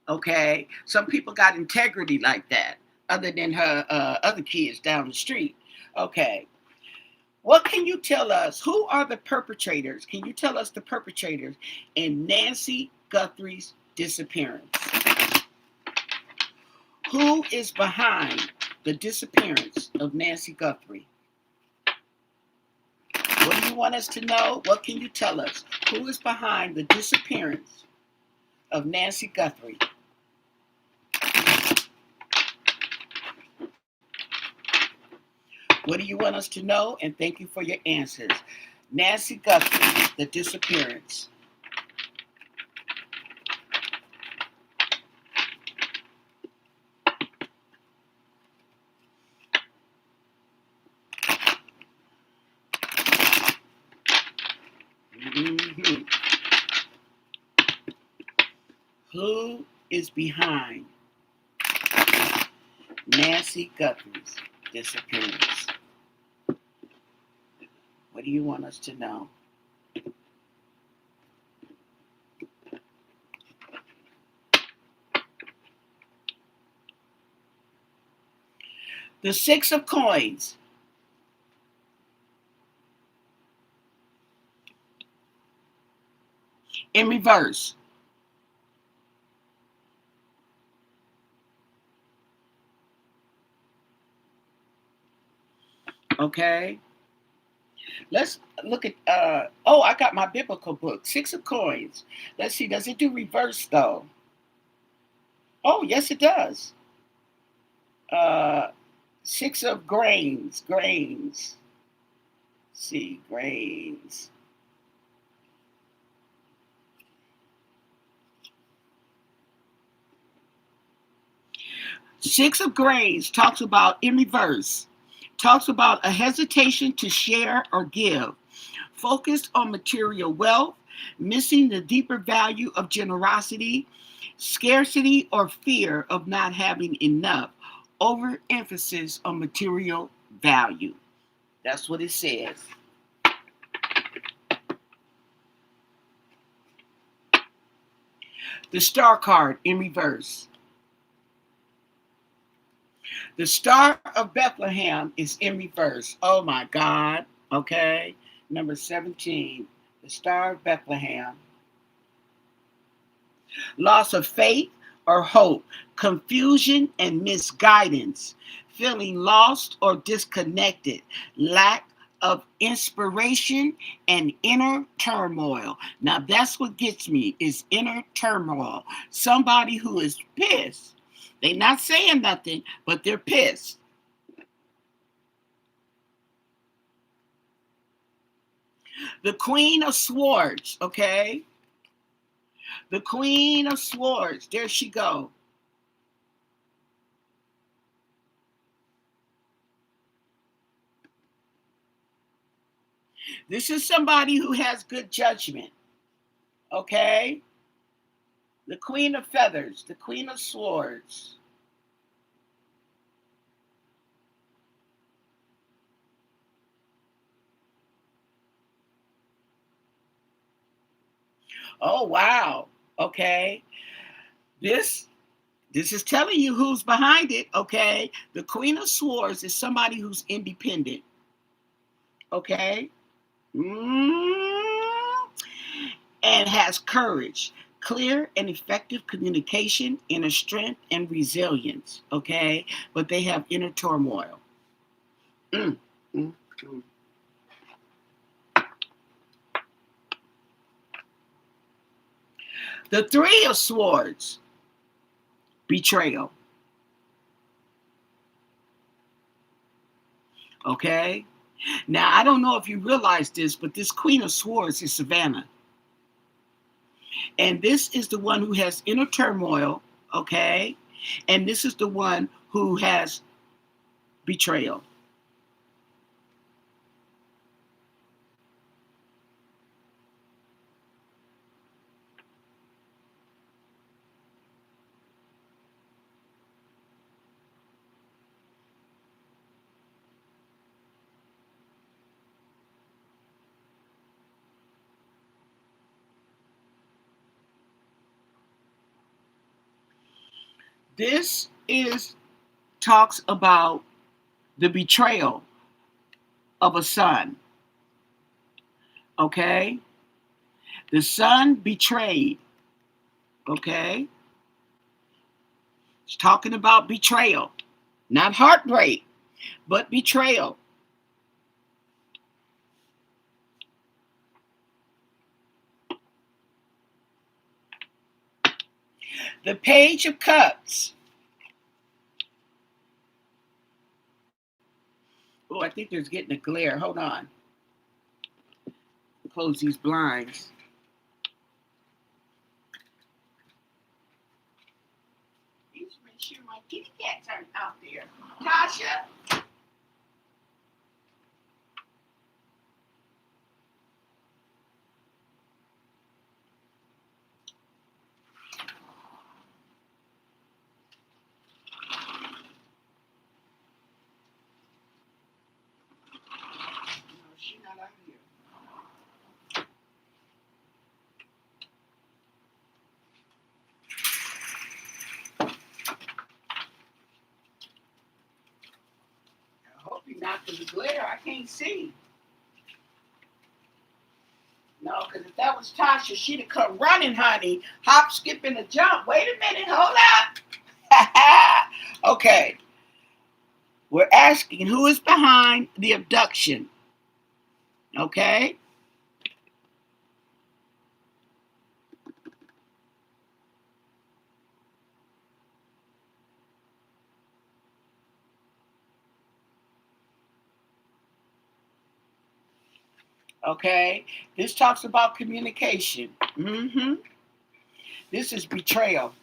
okay? Some people got integrity like that, other than her other kids down the street, okay? What can you tell us? Who are the perpetrators? Can you tell us the perpetrators in Nancy Guthrie's disappearance? Who is behind the disappearance of Nancy Guthrie? What do you want us to know? What can you tell us? Who is behind the disappearance of Nancy Guthrie? What do you want us to know? And thank you for your answers. Nancy Guthrie, the disappearance. Mhm. Who is behind Nancy Guthrie's disappearance? What do you want us to know? The Six of Coins. In reverse. Okay. Let's look at oh, I got my biblical book. Six of Coins. Let's see, does it do reverse though? Oh, yes, it does. Uh Six of Grains. Grains. Let's see, grains. Six of Grains talks about in reverse. Talks about a hesitation to share or give, focused on material wealth, missing the deeper value of generosity, scarcity or fear of not having enough, overemphasis on material value. That's what it says. The Star card in reverse. The Star of Bethlehem is in reverse. Oh my God. Okay. Number 17. The Star of Bethlehem. Loss of faith or hope, confusion and misguidance, feeling lost or disconnected, lack of inspiration and inner turmoil. Now that's what gets me, is inner turmoil. Somebody who is pissed. They're not saying nothing, but they're pissed. The Queen of Swords, okay? The Queen of Swords. There she go. This is somebody who has good judgment, okay? The Queen of Feathers, the Queen of Swords. Oh, wow. Okay. This is telling you who's behind it, okay? The Queen of Swords is somebody who's independent, okay? And has courage, clear and effective communication, inner strength, and resilience, okay? But they have inner turmoil. Mm, mm, mm. The Three of Swords, betrayal, okay? Now, I don't know if you realize this, but this Queen of Swords is Savannah. And this is the one who has inner turmoil, okay? And this is the one who has betrayal. This is talks about the betrayal of a son, okay? The son betrayed, okay? It's talking about betrayal, not heartbreak, but betrayal. The Page of Cups. Oh, I think there's getting a glare. Hold on. Close these blinds. Make sure my kitty cats aren't out there. Tasha. No, she's not out here. I hope you're not for the glare. I can't see. No, because if that was Tasha, she'd have come running, honey. Hop, skip, and a jump. Wait a minute. Hold up. Okay. We're asking who is behind the abduction. Okay? Okay? This talks about communication. This is betrayal.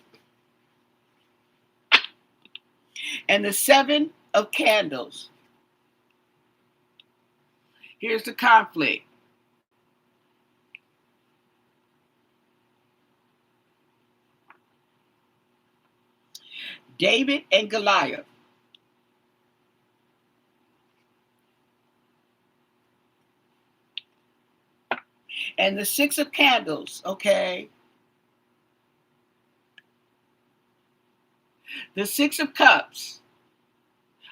And the Seven of Candles. Here's the conflict. David and Goliath. And the Six of Candles, okay? The Six of Cups.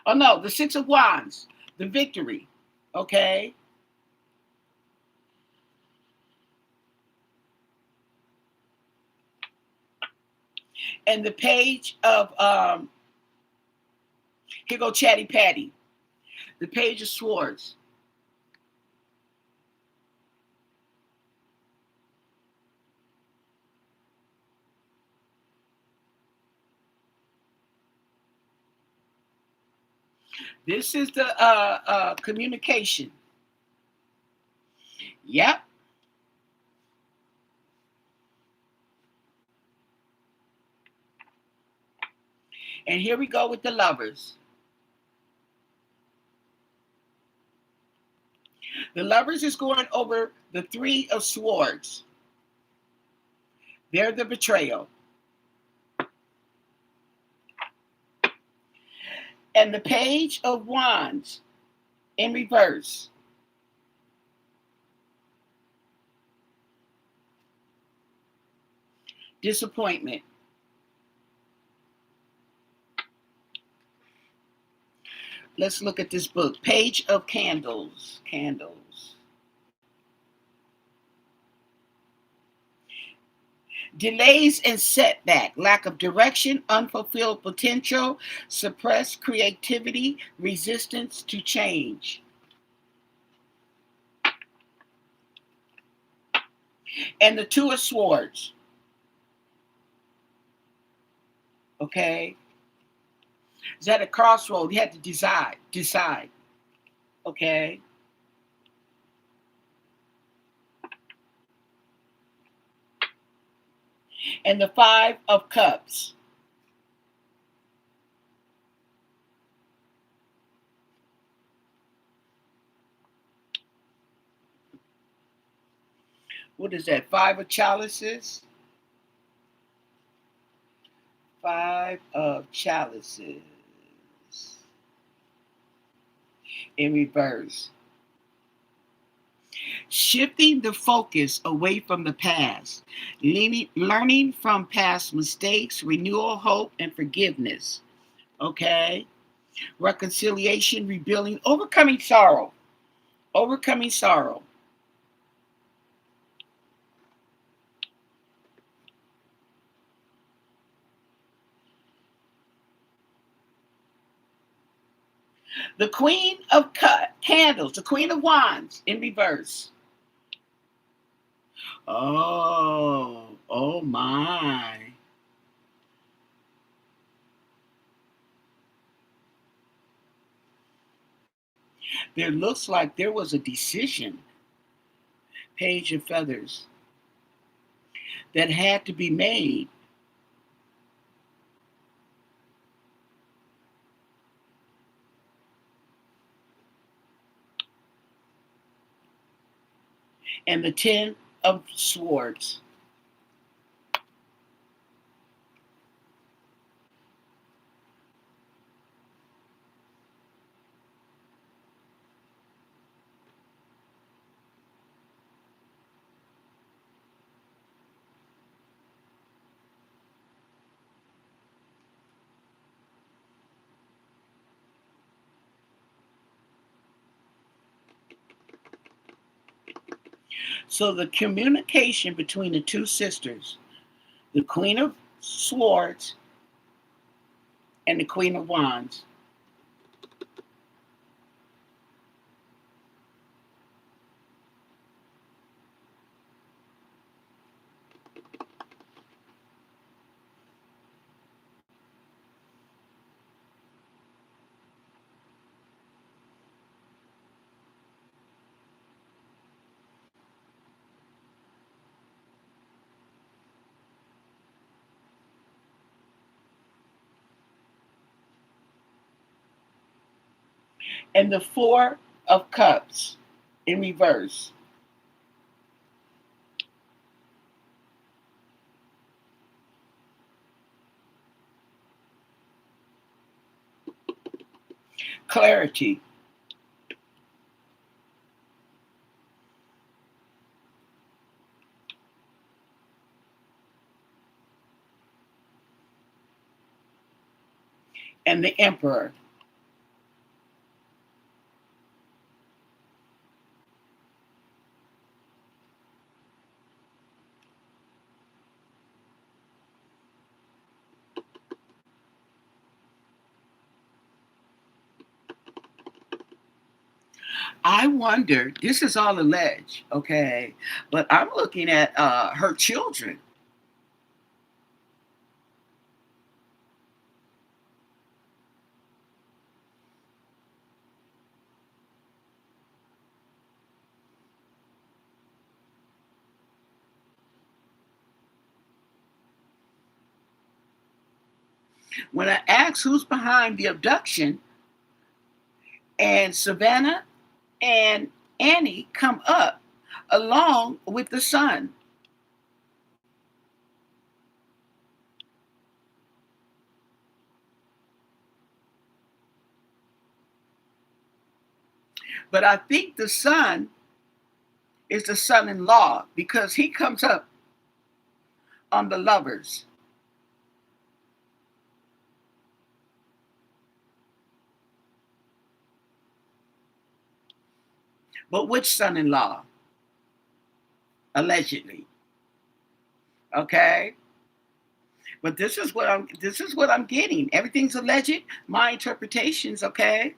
Oh no, the Six of Wands. The victory, okay? And the Page of, here go Chatty Patty. The Page of Swords. This is the communication. Yep. And here we go with the lovers. The lovers is going over the Three of Swords. They're the betrayal. And the Page of Wands in reverse. Disappointment. Let's look at this book. Page of Candles. Candles. Delays and setback, lack of direction, unfulfilled potential, suppressed creativity, resistance to change. And the Two of Swords. Okay. Is at a crossroad. You had to decide. Okay. And the Five of Cups. What is that? Five of Chalices. Five of Chalices. In reverse. Shifting the focus away from the past, learning from past mistakes, renewal, hope, and forgiveness. Okay? Reconciliation, rebuilding, overcoming sorrow. Overcoming sorrow. The Queen of Candles, the Queen of Wands in reverse. Oh my. There looks like there was a decision, Page of Feathers, that had to be made. And the Ten of Swords. So the communication between the two sisters, the Queen of Swords and the Queen of Wands. And the Four of Cups in reverse. Clarity. And the Emperor. I wonder, this is all alleged, okay, but I'm looking at her children. When I ask who's behind the abduction, and Savannah and Annie come up along with the son. But I think the son is the son-in-law because he comes up on the lovers. But which son-in-law? Allegedly. Okay? But this is what I'm getting. Everything's alleged. My interpretations, okay?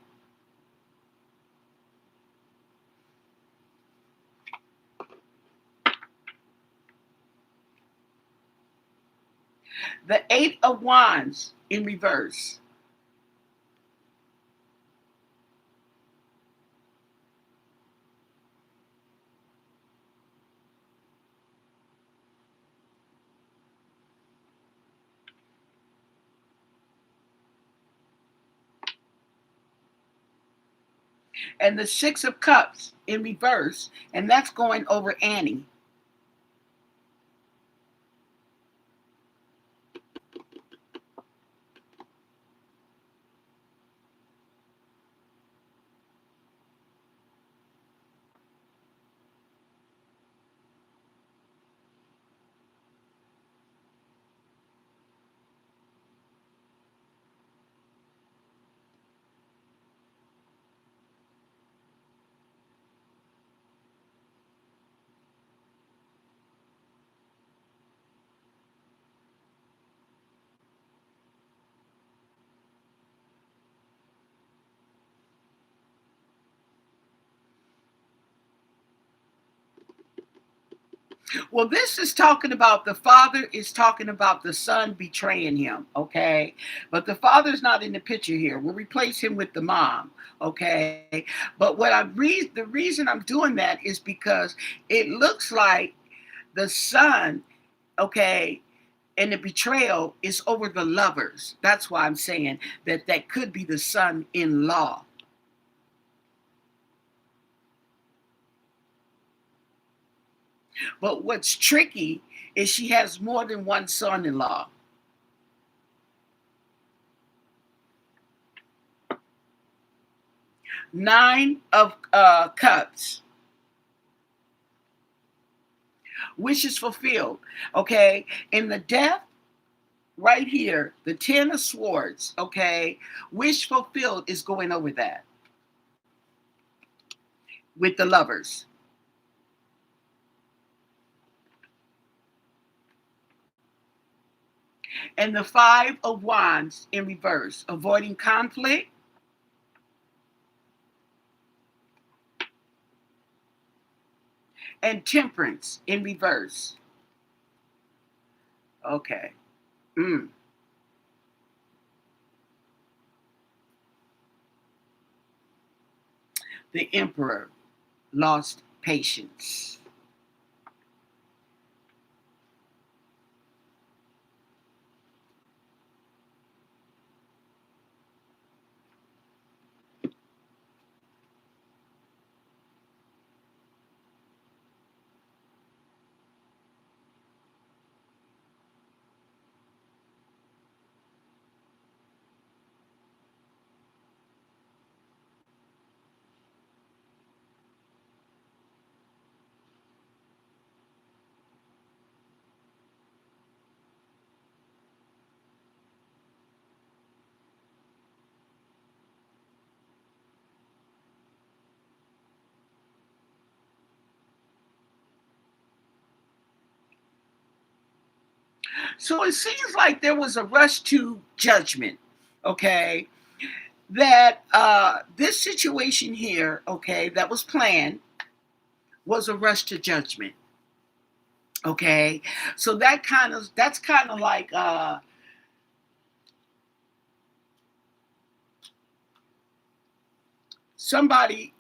The Eight of Wands in reverse. And the Six of Cups in reverse, and that's going over Annie. Well, this is talking about the father is talking about the son betraying him, okay? But the father's not in the picture here. We'll replace him with the mom, okay? But the reason I'm doing that is because it looks like the son, okay, and the betrayal is over the lovers. That's why I'm saying that could be the son-in-law. But what's tricky is she has more than one son-in-law. Nine of Cups. Wishes fulfilled. Okay. In the death, right here, the Ten of Swords. Okay. Wish fulfilled is going over that with the lovers. And the Five of Wands in reverse. Avoiding conflict. And Temperance in reverse. Okay. Mm. The Emperor lost patience. So it seems like there was a rush to judgment, okay? That this situation here, okay, that was planned, was a rush to judgment, okay? So that's kind of like somebody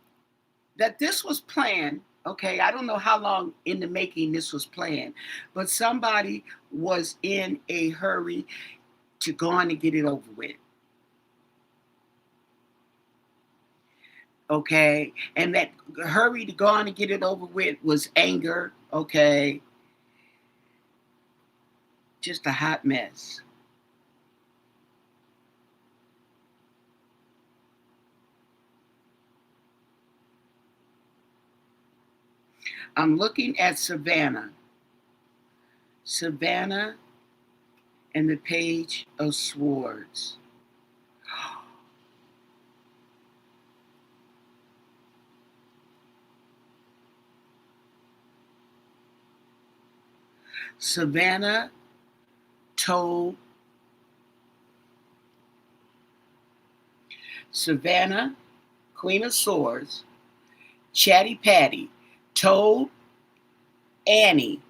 that this was planned. Okay, I don't know how long in the making this was planned, but somebody was in a hurry to go on and get it over with. Okay, and that hurry to go on and get it over with was anger. Okay, just a hot mess. I'm looking at Savannah and the Page of Swords. Savannah told Savannah, Queen of Swords, Chatty Patty, told Annie,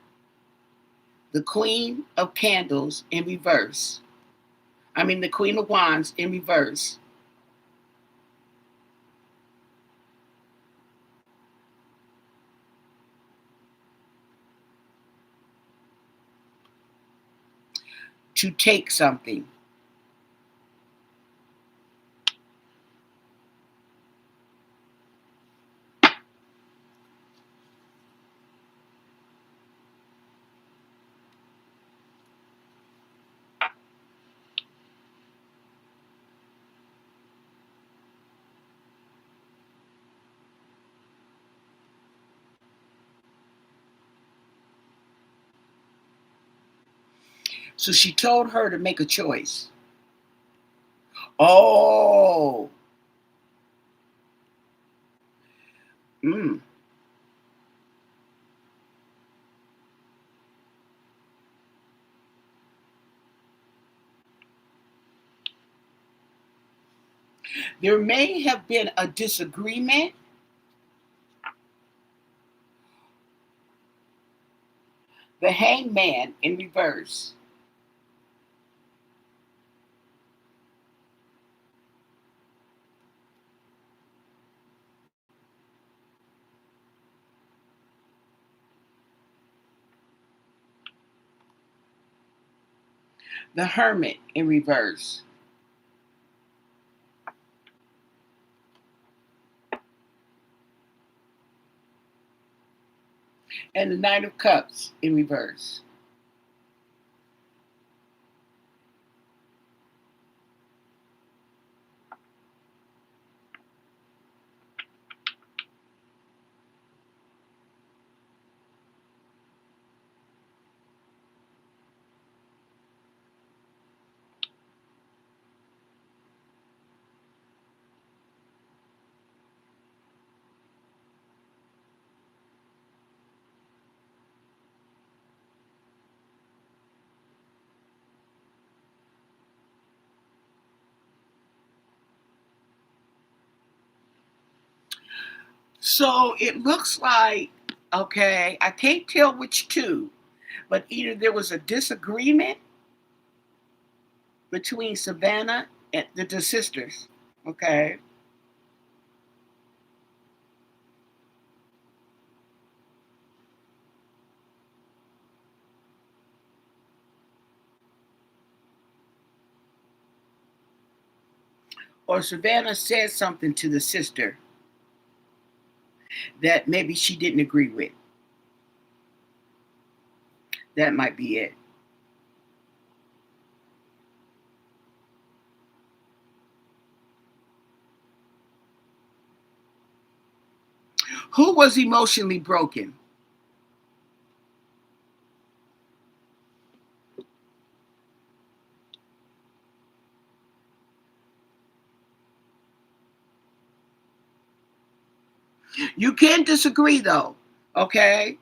the Queen of Candles in reverse. I mean, the Queen of Wands in reverse. To take something. So she told her to make a choice. Oh. Mm. There may have been a disagreement. The Hangman in reverse. The Hermit in reverse. And the Knight of Cups in reverse. So it looks like, okay, I can't tell which two, but either there was a disagreement between Savannah and the sisters, okay, or Savannah said something to the sister that maybe she didn't agree with. That might be it. Who was emotionally broken? You can disagree though, okay?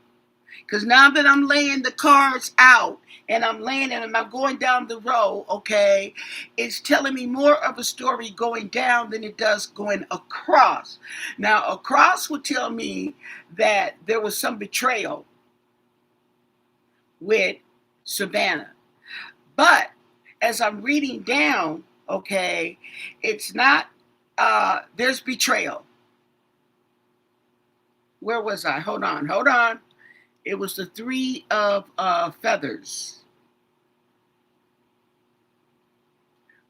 Because now that I'm laying the cards out and I'm laying it and I'm going down the row, okay, it's telling me more of a story going down than it does going across. Now, across would tell me that there was some betrayal with Savannah. But as I'm reading down, okay, it's not, there's betrayal. Where was I? Hold on. It was the three of feathers.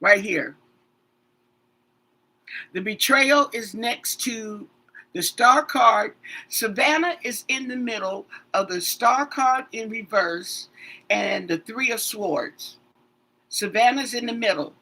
right here. The betrayal is next to the star card. Savannah is in the middle of the star card in reverse and the Three of Swords. Savannah's in the middle.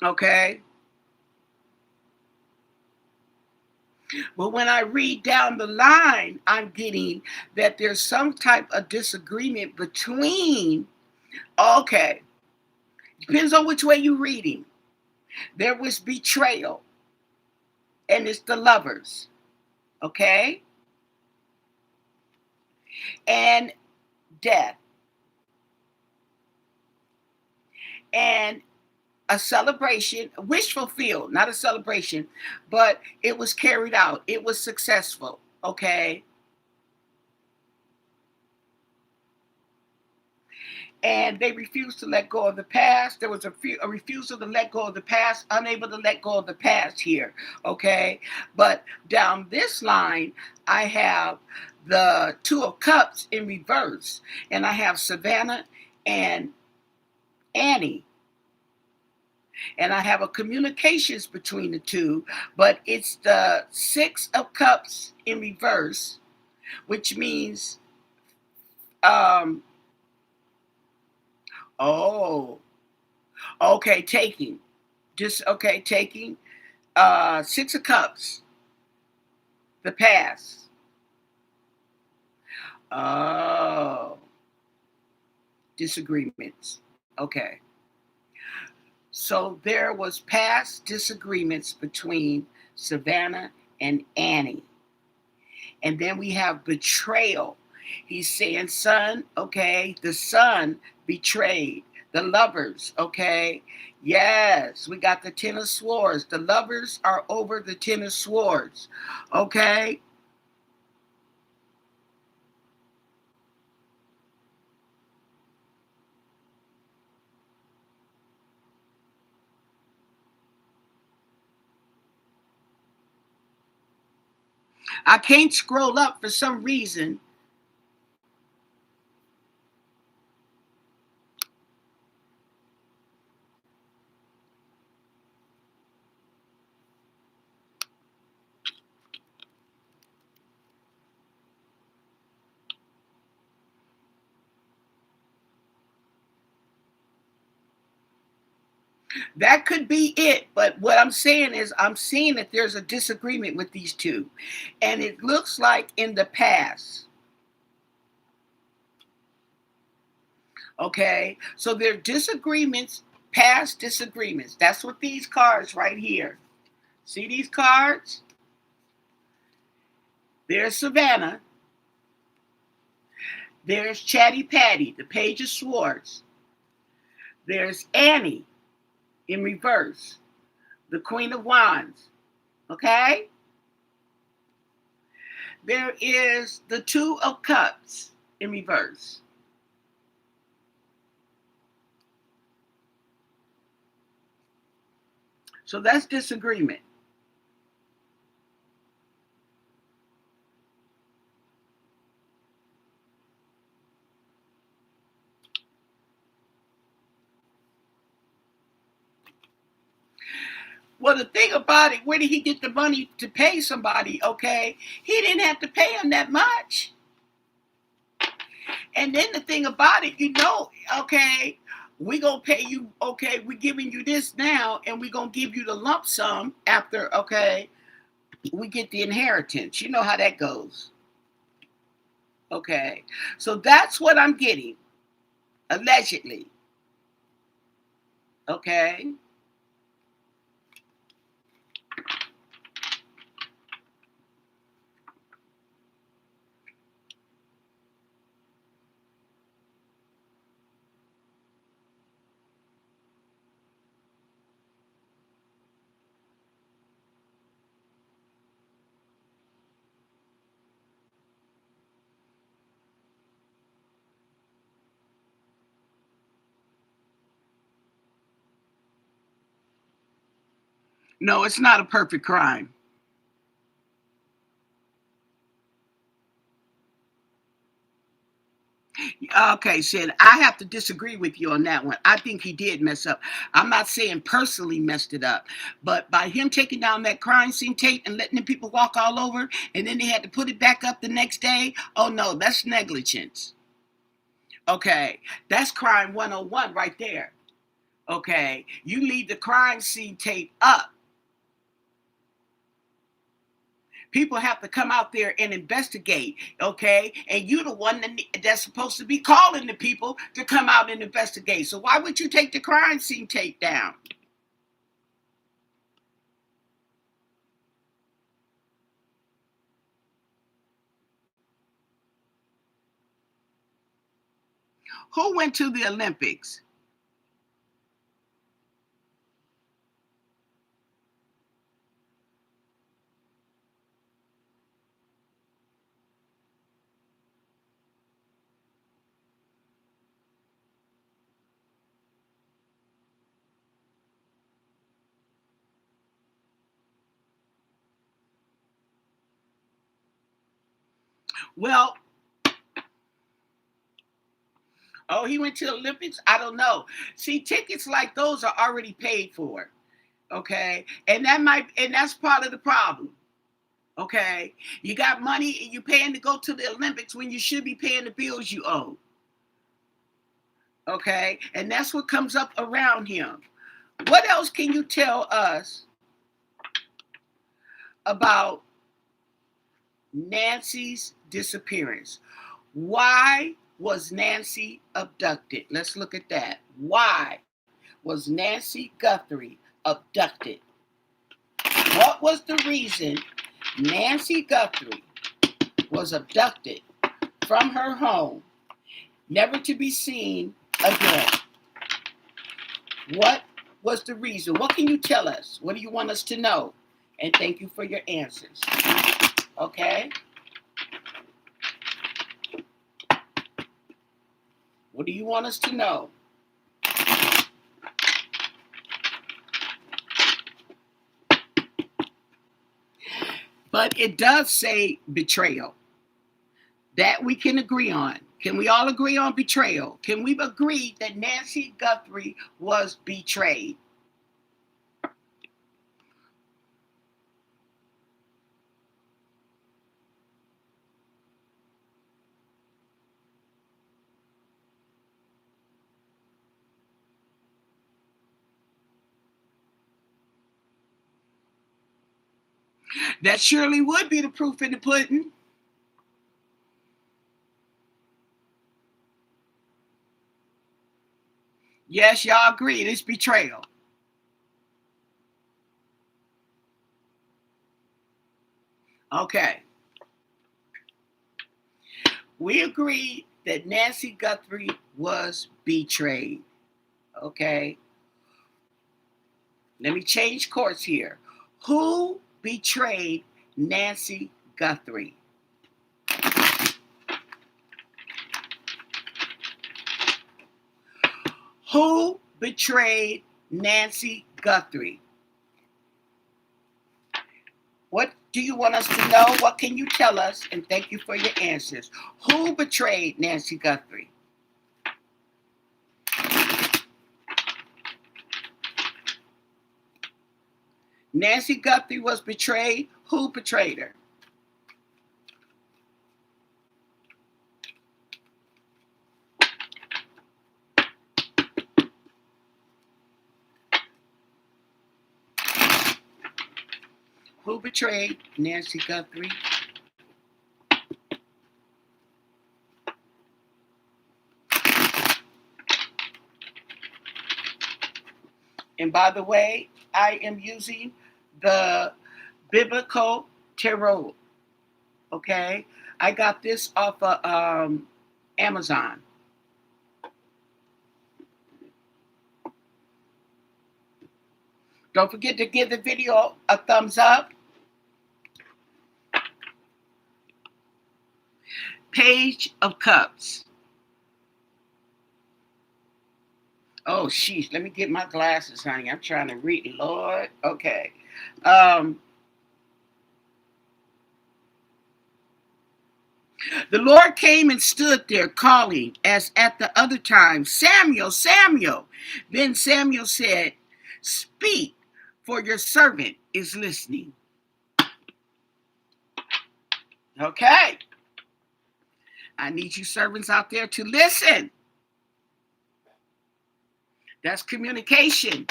Okay? But when I read down the line, I'm getting that there's some type of disagreement between, okay, depends on which way you're reading. There was betrayal, and it's the lovers, okay? And death. And a celebration, a wish fulfilled, not a celebration, but it was carried out. It was successful, okay? And they refused to let go of the past. There was a refusal to let go of the past, unable to let go of the past here, okay? But down this line, I have the Two of Cups in reverse, and I have Savannah and Annie. And I have a communications between the two, but it's the Six of Cups in reverse, which means, oh, okay, taking. Just, okay, taking. Six of Cups, the past. Oh, disagreements. Okay. So there was past disagreements between Savannah and Annie. And then we have betrayal. He's saying, son, okay, the son betrayed the lovers, okay? Yes, we got the Ten of Swords. The lovers are over the Ten of Swords, okay? I can't scroll up for some reason. That could be it. But what I'm saying is, I'm seeing that there's a disagreement with these two. And it looks like in the past. Okay. So there are disagreements, past disagreements. That's what these cards right here. See these cards? There's Savannah. There's Chatty Patty, the Page of Swords. There's Annie in reverse, the Queen of Wands. Okay? There is the Two of Cups in reverse. So that's disagreement. Well, the thing about it, where did he get the money to pay somebody? Okay, he didn't have to pay him that much. And then the thing about it, okay, we gonna pay you. Okay, we giving you this now, and we gonna give you the lump sum after. Okay, we get the inheritance. You know how that goes. Okay, so that's what I'm getting, allegedly. Okay. No, it's not a perfect crime. Okay, Sid, I have to disagree with you on that one. I think he did mess up. I'm not saying personally messed it up, but by him taking down that crime scene tape and letting the people walk all over, and then they had to put it back up the next day, oh no, that's negligence. Okay, that's crime 101 right there. Okay, you leave the crime scene tape up. People have to come out there and investigate, okay? And you're the one that's supposed to be calling the people to come out and investigate. So why would you take the crime scene tape down? Who went to the Olympics? Well, oh, he went to the Olympics? I don't know. See, tickets like those are already paid for, okay? And that's part of the problem. Okay, you got money and you're paying to go to the Olympics when you should be paying the bills you owe. Okay, and that's what comes up around him. What else can you tell us about Nancy's disappearance? Why was Nancy abducted? Let's look at that. Why was Nancy Guthrie abducted? What was the reason Nancy Guthrie was abducted from her home, never to be seen again? What was the reason? What can you tell us? What do you want us to know? And thank you for your answers. Okay? What do you want us to know? But it does say betrayal. That we can agree on. Can we all agree on betrayal? Can we agree that Nancy Guthrie was betrayed? That surely would be the proof in the pudding. Yes, y'all agree. It's betrayal. Okay. We agree that Nancy Guthrie was betrayed. Okay. Let me change course here. Who betrayed Nancy Guthrie? Who betrayed Nancy Guthrie? What do you want us to know? What can you tell us? And thank you for your answers. Who betrayed Nancy Guthrie? Nancy Guthrie was betrayed. Who betrayed her? Who betrayed Nancy Guthrie? And by the way, I am using the Biblical Tarot. Okay, I got this off of Amazon. Don't forget to give the video a thumbs up. Page of Cups. Oh, sheesh. Let me get my glasses, honey. I'm trying to read. Lord. Okay. Um, the Lord came and stood there, calling, as at the other time, Samuel, Samuel. Then Samuel said, speak, for your servant is listening. Okay. I need you servants out there to listen. That's communication.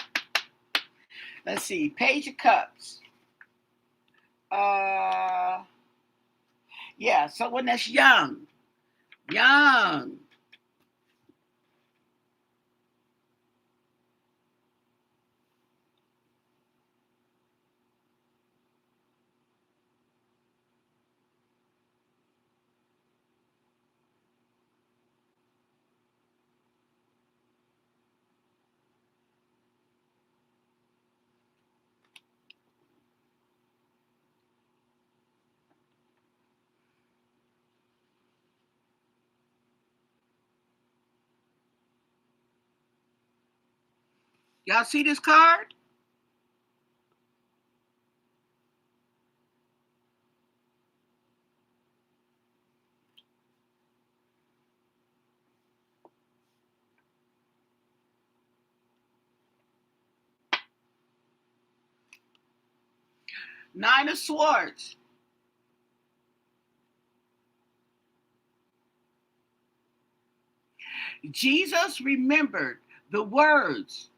Let's see. Page of Cups. Yeah, someone that's young. Young. Y'all see this card? Nine of Swords. Jesus remembered the words,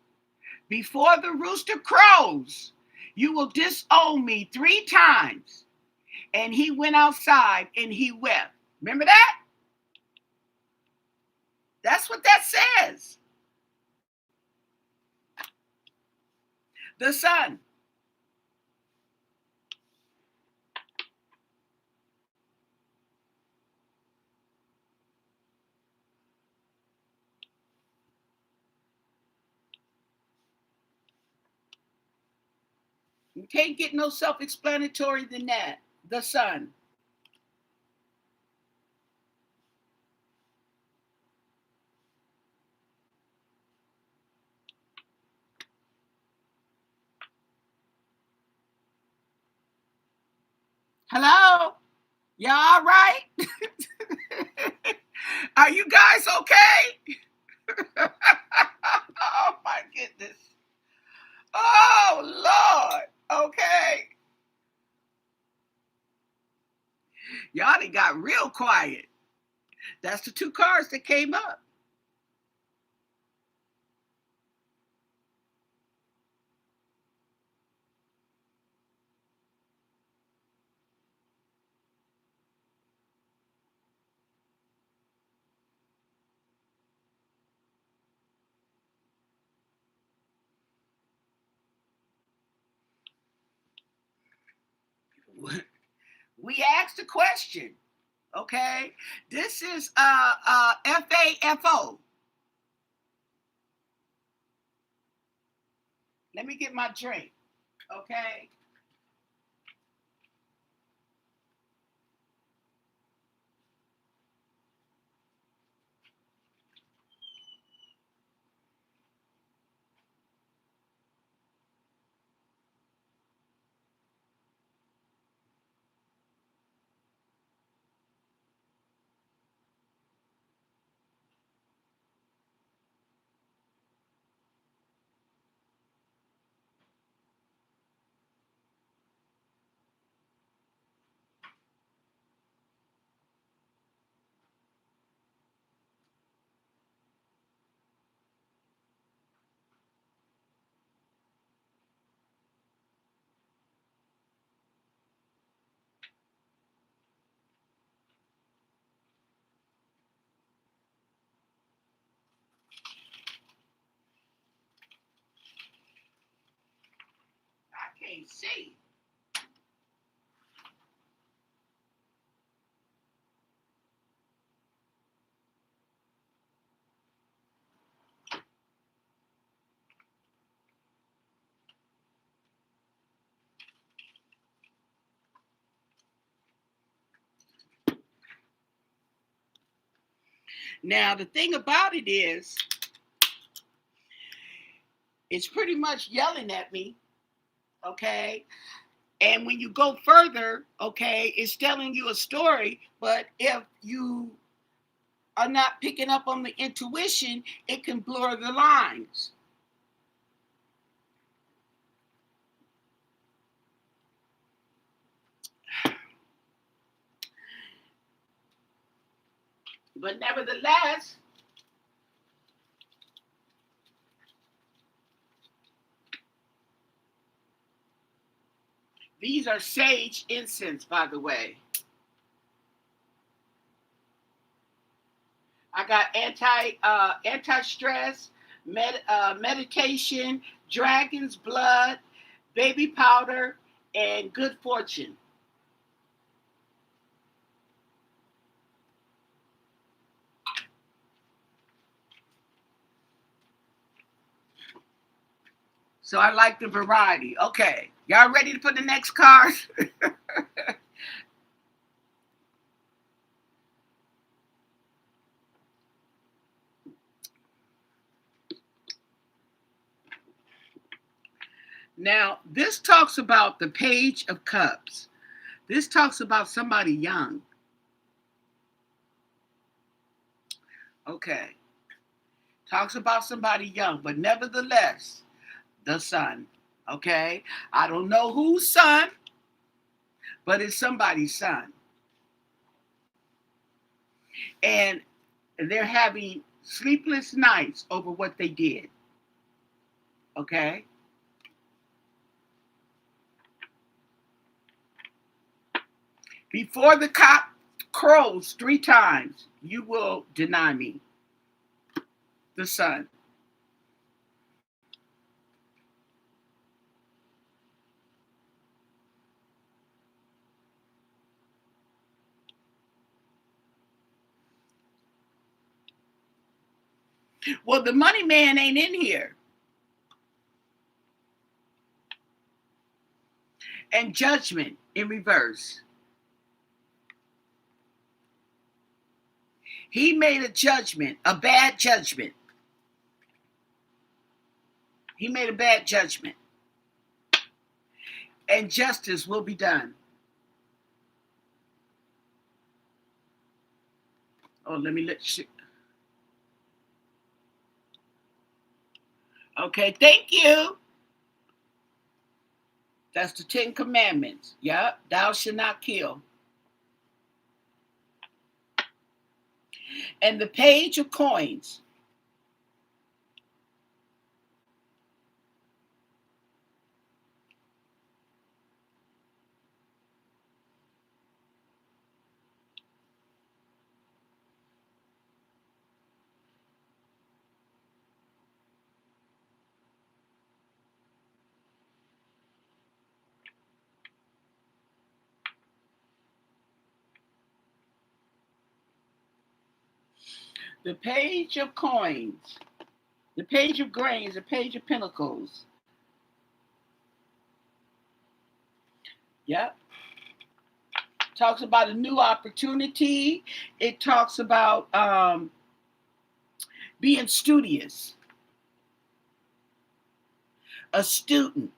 before the rooster crows, you will disown me 3 times. And he went outside and he wept. Remember that? That's what that says. The Sun. You can't get no self-explanatory than that. The Sun. Hello? Y'all all right? Are you guys okay? Oh my goodness. Oh Lord. Okay. Y'all done got real quiet. That's the 2 cards that came up. We asked a question. Okay. This is FAFO. Let me get my drink. Okay. I can't see. Now the thing about it is, it's pretty much yelling at me, okay? And when you go further, okay, it's telling you a story, but if you are not picking up on the intuition, it can blur the lines. But nevertheless, these are sage incense, by the way. I got anti-stress, meditation, dragon's blood, baby powder, and good fortune. So I like the variety. Okay, y'all ready to put the next card? Now, this talks about the Page of Cups. This talks about somebody young. Okay. Talks about somebody young, but nevertheless, the son. Okay. I don't know whose son, but it's somebody's son. And they're having sleepless nights over what they did. Okay. Before the cock crows 3 times, you will deny me. The son. Well, the money man ain't in here. And judgment in reverse. He made a judgment, a bad judgment. He made a bad judgment. And justice will be done. Oh, let me let you. Okay, thank you. That's the 10 Commandments. Yep, thou shalt not kill. And the Page of Coins. The Page of Coins. The Page of Grains. The Page of Pentacles. Yep. Talks about a new opportunity. It talks about being studious. A student.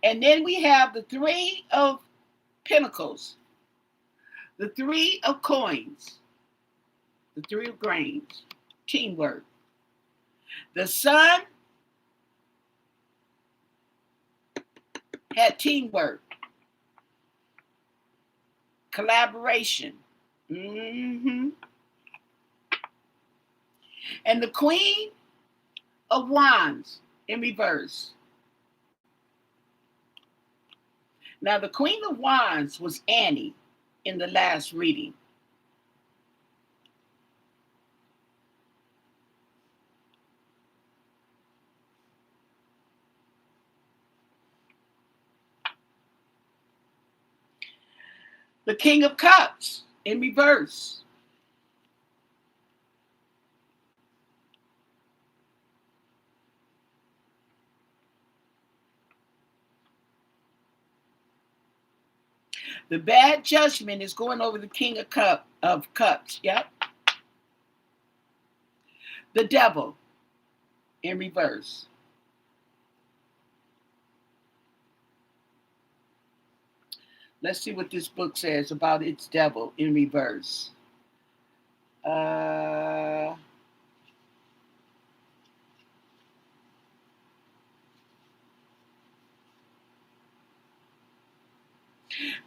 And then we have the 3 of Pentacles. The 3 of Coins. The 3 of Grains. Teamwork. The Sun had teamwork. Collaboration. Mm-hmm. And the Queen of Wands in reverse. Now, the Queen of Wands was Annie in the last reading. The King of Cups in reverse. The bad judgment is going over the King of Cups. Yep. The Devil. in reverse. Let's see what this book says about its devil in reverse. Uh,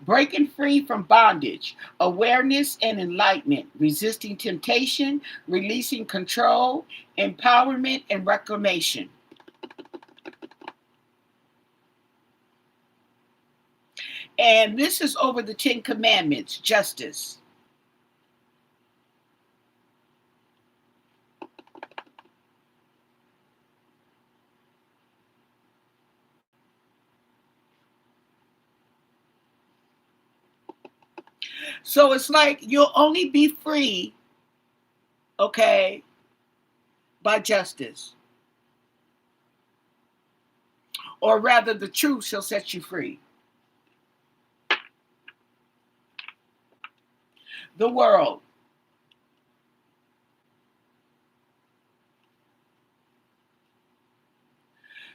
Breaking free from bondage, awareness and enlightenment, resisting temptation, releasing control, empowerment and reclamation. And this is over the 10 Commandments, justice. So it's like you'll only be free, okay, by justice. Or rather, the truth shall set you free. The world.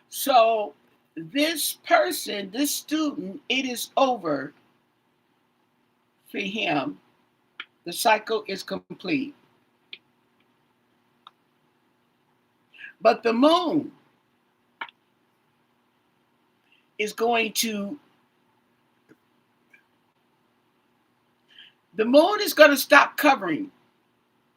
So this person, this student, it is over for him. The cycle is complete. But the moon is going to stop covering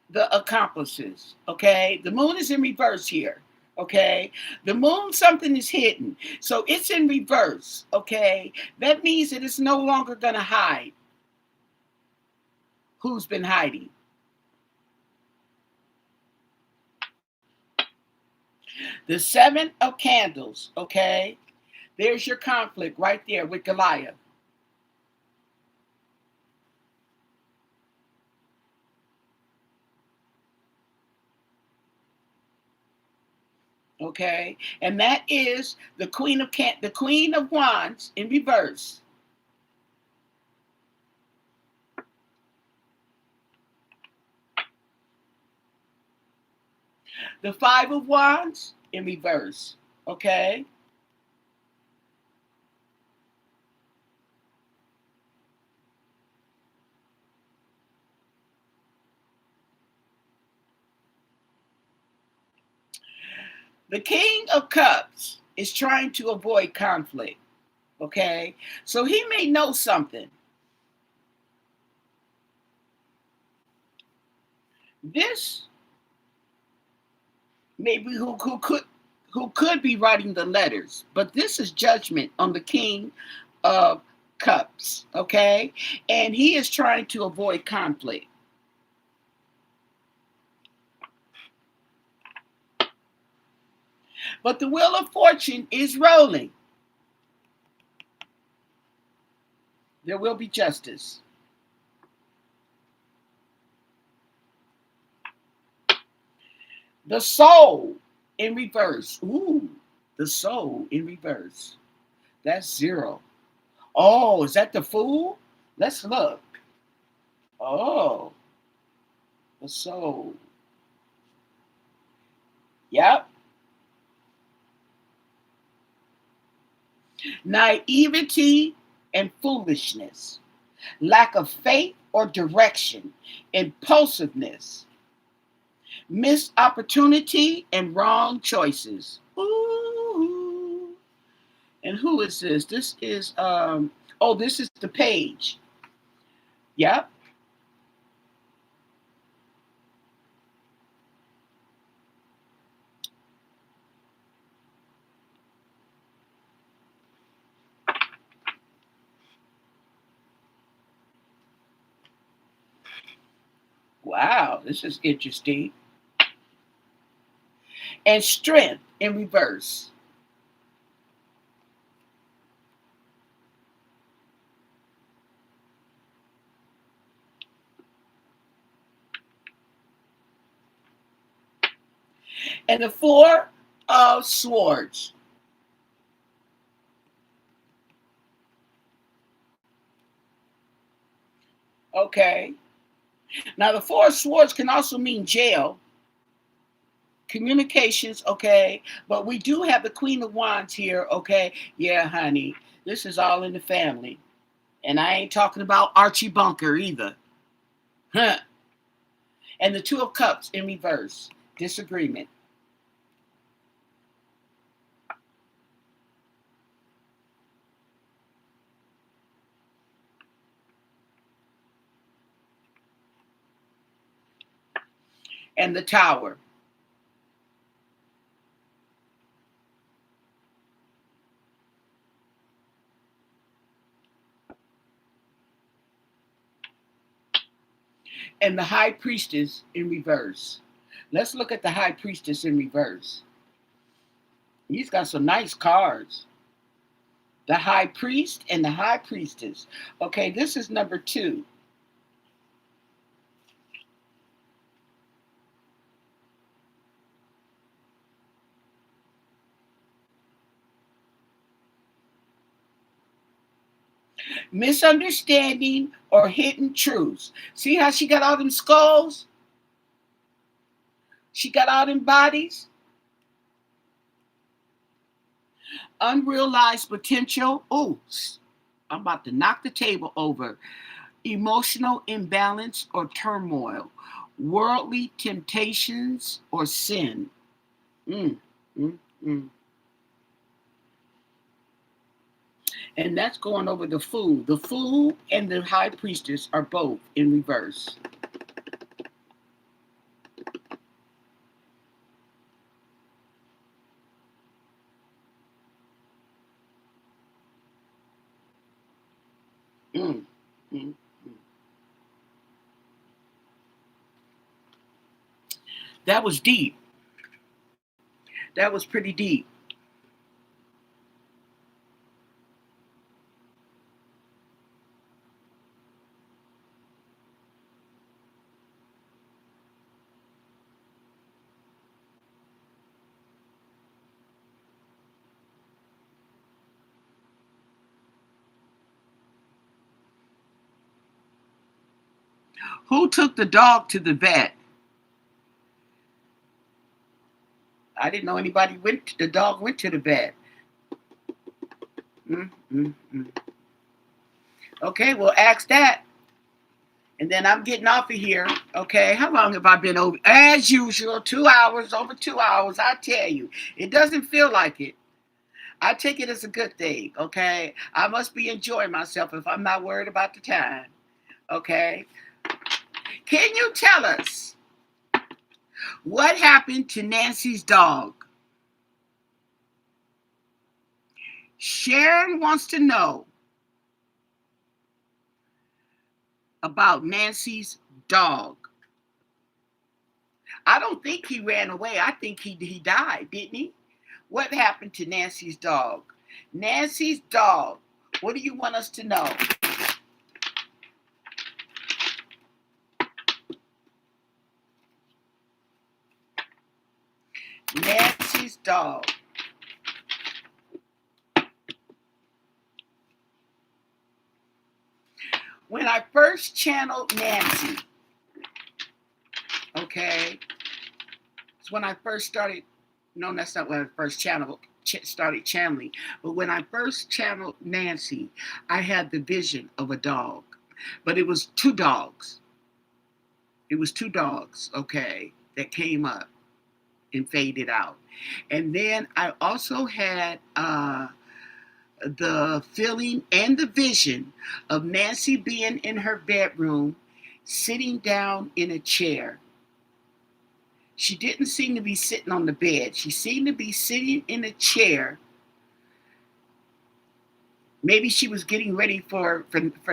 the accomplices. Okay, the moon is in reverse here. Okay, the moon, something is hidden, so it's in reverse. Okay, that means that it's no longer going to hide who's been hiding. The 7 of Candles. Okay, there's your conflict right there with Goliath. Okay, and that is the Queen of Wands in reverse. The 5 of Wands in reverse. Okay, the King of Cups is trying to avoid conflict. Okay, so he may know something. This maybe who could be writing the letters, but this is judgment on the King of Cups. Okay, and he is trying to avoid conflict. But the Wheel of Fortune is rolling. There will be justice. The Soul in reverse. Ooh, the Soul in reverse. That's 0. Oh, is that the Fool? Let's look. Oh, the Soul. Yep. Naivety and foolishness, lack of faith or direction, impulsiveness, missed opportunity and wrong choices. Ooh. And who is this? This is this is the Page. Yep. Wow, this is interesting. And Strength in reverse. And the 4 of Swords. Okay. Now the 4 of Swords can also mean jail. communications, okay? But we do have the Queen of Wands here, okay? Yeah, honey, this is all in the family. And I ain't talking about Archie Bunker either. Huh. And the Two of Cups in reverse. Disagreement. And the Tower. And the High Priestess in reverse. Let's look at the High Priestess in reverse. He's got some nice cards. The High Priest and the High Priestess. Okay, this is number 2. Misunderstanding or hidden truths. See how she got all them skulls? She got all them bodies? Unrealized potential. Oh, I'm about to knock the table over. Emotional imbalance or turmoil. Worldly temptations or sin. Mm, mm, mm. And that's going over the Fool. The Fool and the High Priestess are both in reverse. Mm, mm, mm. That was deep. That was pretty deep. Who took the dog to the vet? I didn't know anybody went. The dog went to the vet. Mm, mm, mm. Okay, we'll ask that. And then I'm getting off of here. Okay, how long have I been over? As usual, 2 hours, over 2 hours. I tell you, it doesn't feel like it. I take it as a good thing. Okay, I must be enjoying myself if I'm not worried about the time. Okay, can you tell us what happened to Nancy's dog? Sharon wants to know about Nancy's dog. I don't think he ran away. I think he died, didn't he? What happened to Nancy's dog? Nancy's dog. What do you want us to know? Nancy's dog. When I first channeled Nancy, okay, it's when I first started. No, that's not when I first started channeling. But when I first channeled Nancy, I had the vision of a dog, but it was 2 dogs. It was 2 dogs, okay, that came up and faded out. And then I also had the feeling and the vision of Nancy being in her bedroom, sitting down in a chair. She didn't seem to be sitting on the bed. She seemed to be sitting in a chair. Maybe she was getting ready for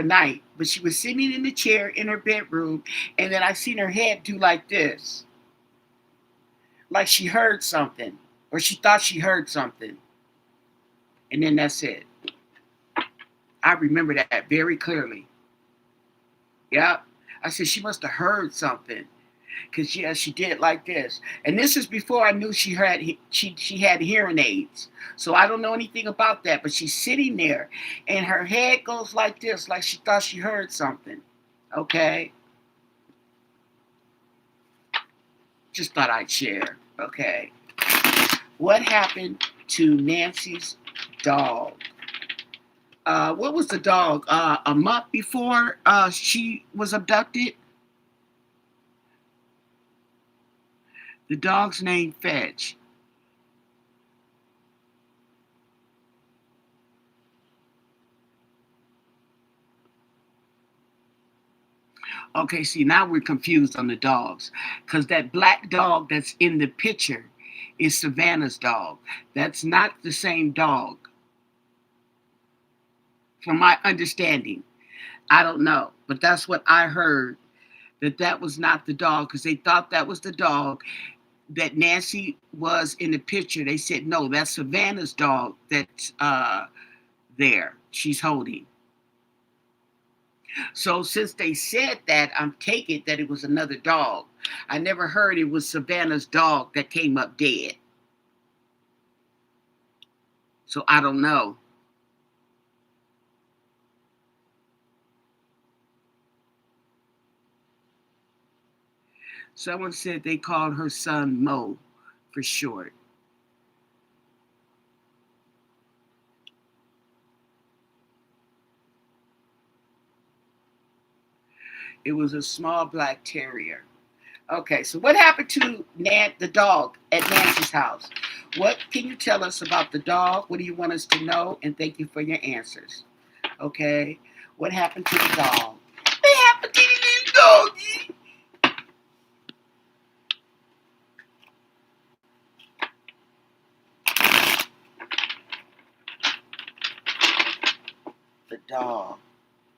night, but she was sitting in the chair in her bedroom, and then I seen her head do like this, like she heard something, or she thought she heard something. And then that's it. I remember that very clearly. Yeah. I said, she must have heard something. Because, yeah, she did like this. And this is before I knew she had hearing aids. So I don't know anything about that. But she's sitting there, and her head goes like this, like she thought she heard something. Okay? Just thought I'd share. Okay. What happened to Nancy's dog? What was the dog? A month before she was abducted? The dog's name Fetch. Okay, see, now we're confused on the dogs. Because that black dog that's in the picture is Savannah's dog. That's not the same dog. From my understanding. I don't know. But that's what I heard. That was not the dog. Because they thought that was the dog that Nancy was in the picture. They said, no, that's Savannah's dog that's there. She's holding. So since they said that, I'm taking that it was another dog. I never heard it was Savannah's dog that came up dead. So I don't know. Someone said they called her son Mo for short. It was a small black terrier. Okay, so what happened to the dog at Nancy's house? What can you tell us about the dog? What do you want us to know? And thank you for your answers. Okay, what happened to the dog? What happened to the doggy? The dog.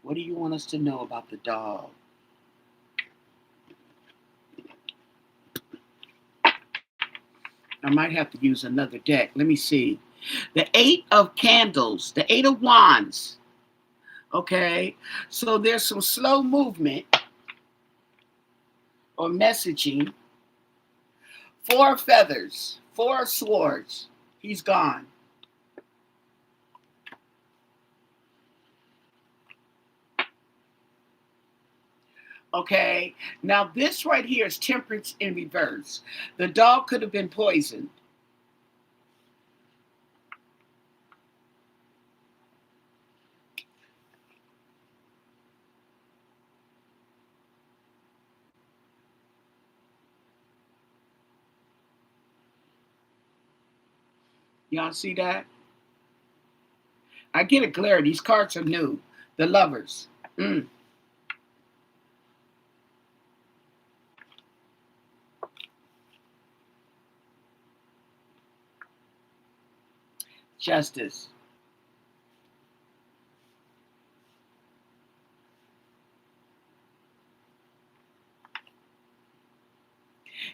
What do you want us to know about the dog? I might have to use another deck. Let me see. The 8 of candles, the 8 of wands. Okay, so there's some slow movement or messaging. 4 feathers, 4 swords. He's gone. Okay, now this right here is temperance in reverse. The dog could have been poisoned. Y'all see that? I get a glare. These cards are new. The lovers. Justice.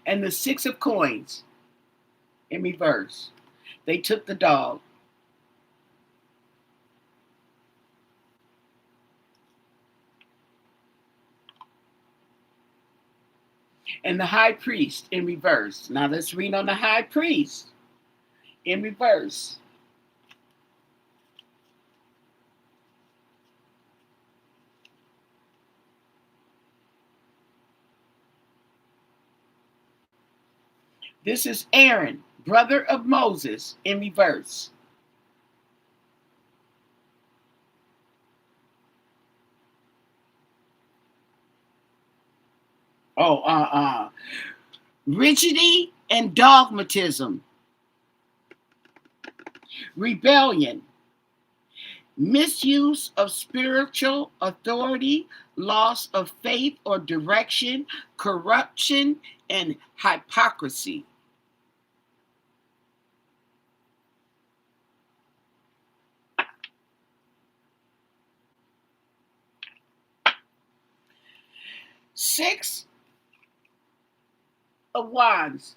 And the 6 of coins in reverse. They took the dog. And the high priest in reverse. Now let's read on the high priest in reverse. This is Aaron, brother of Moses, in reverse. Rigidity and dogmatism, rebellion, misuse of spiritual authority, loss of faith or direction, corruption, and hypocrisy. Six of wands.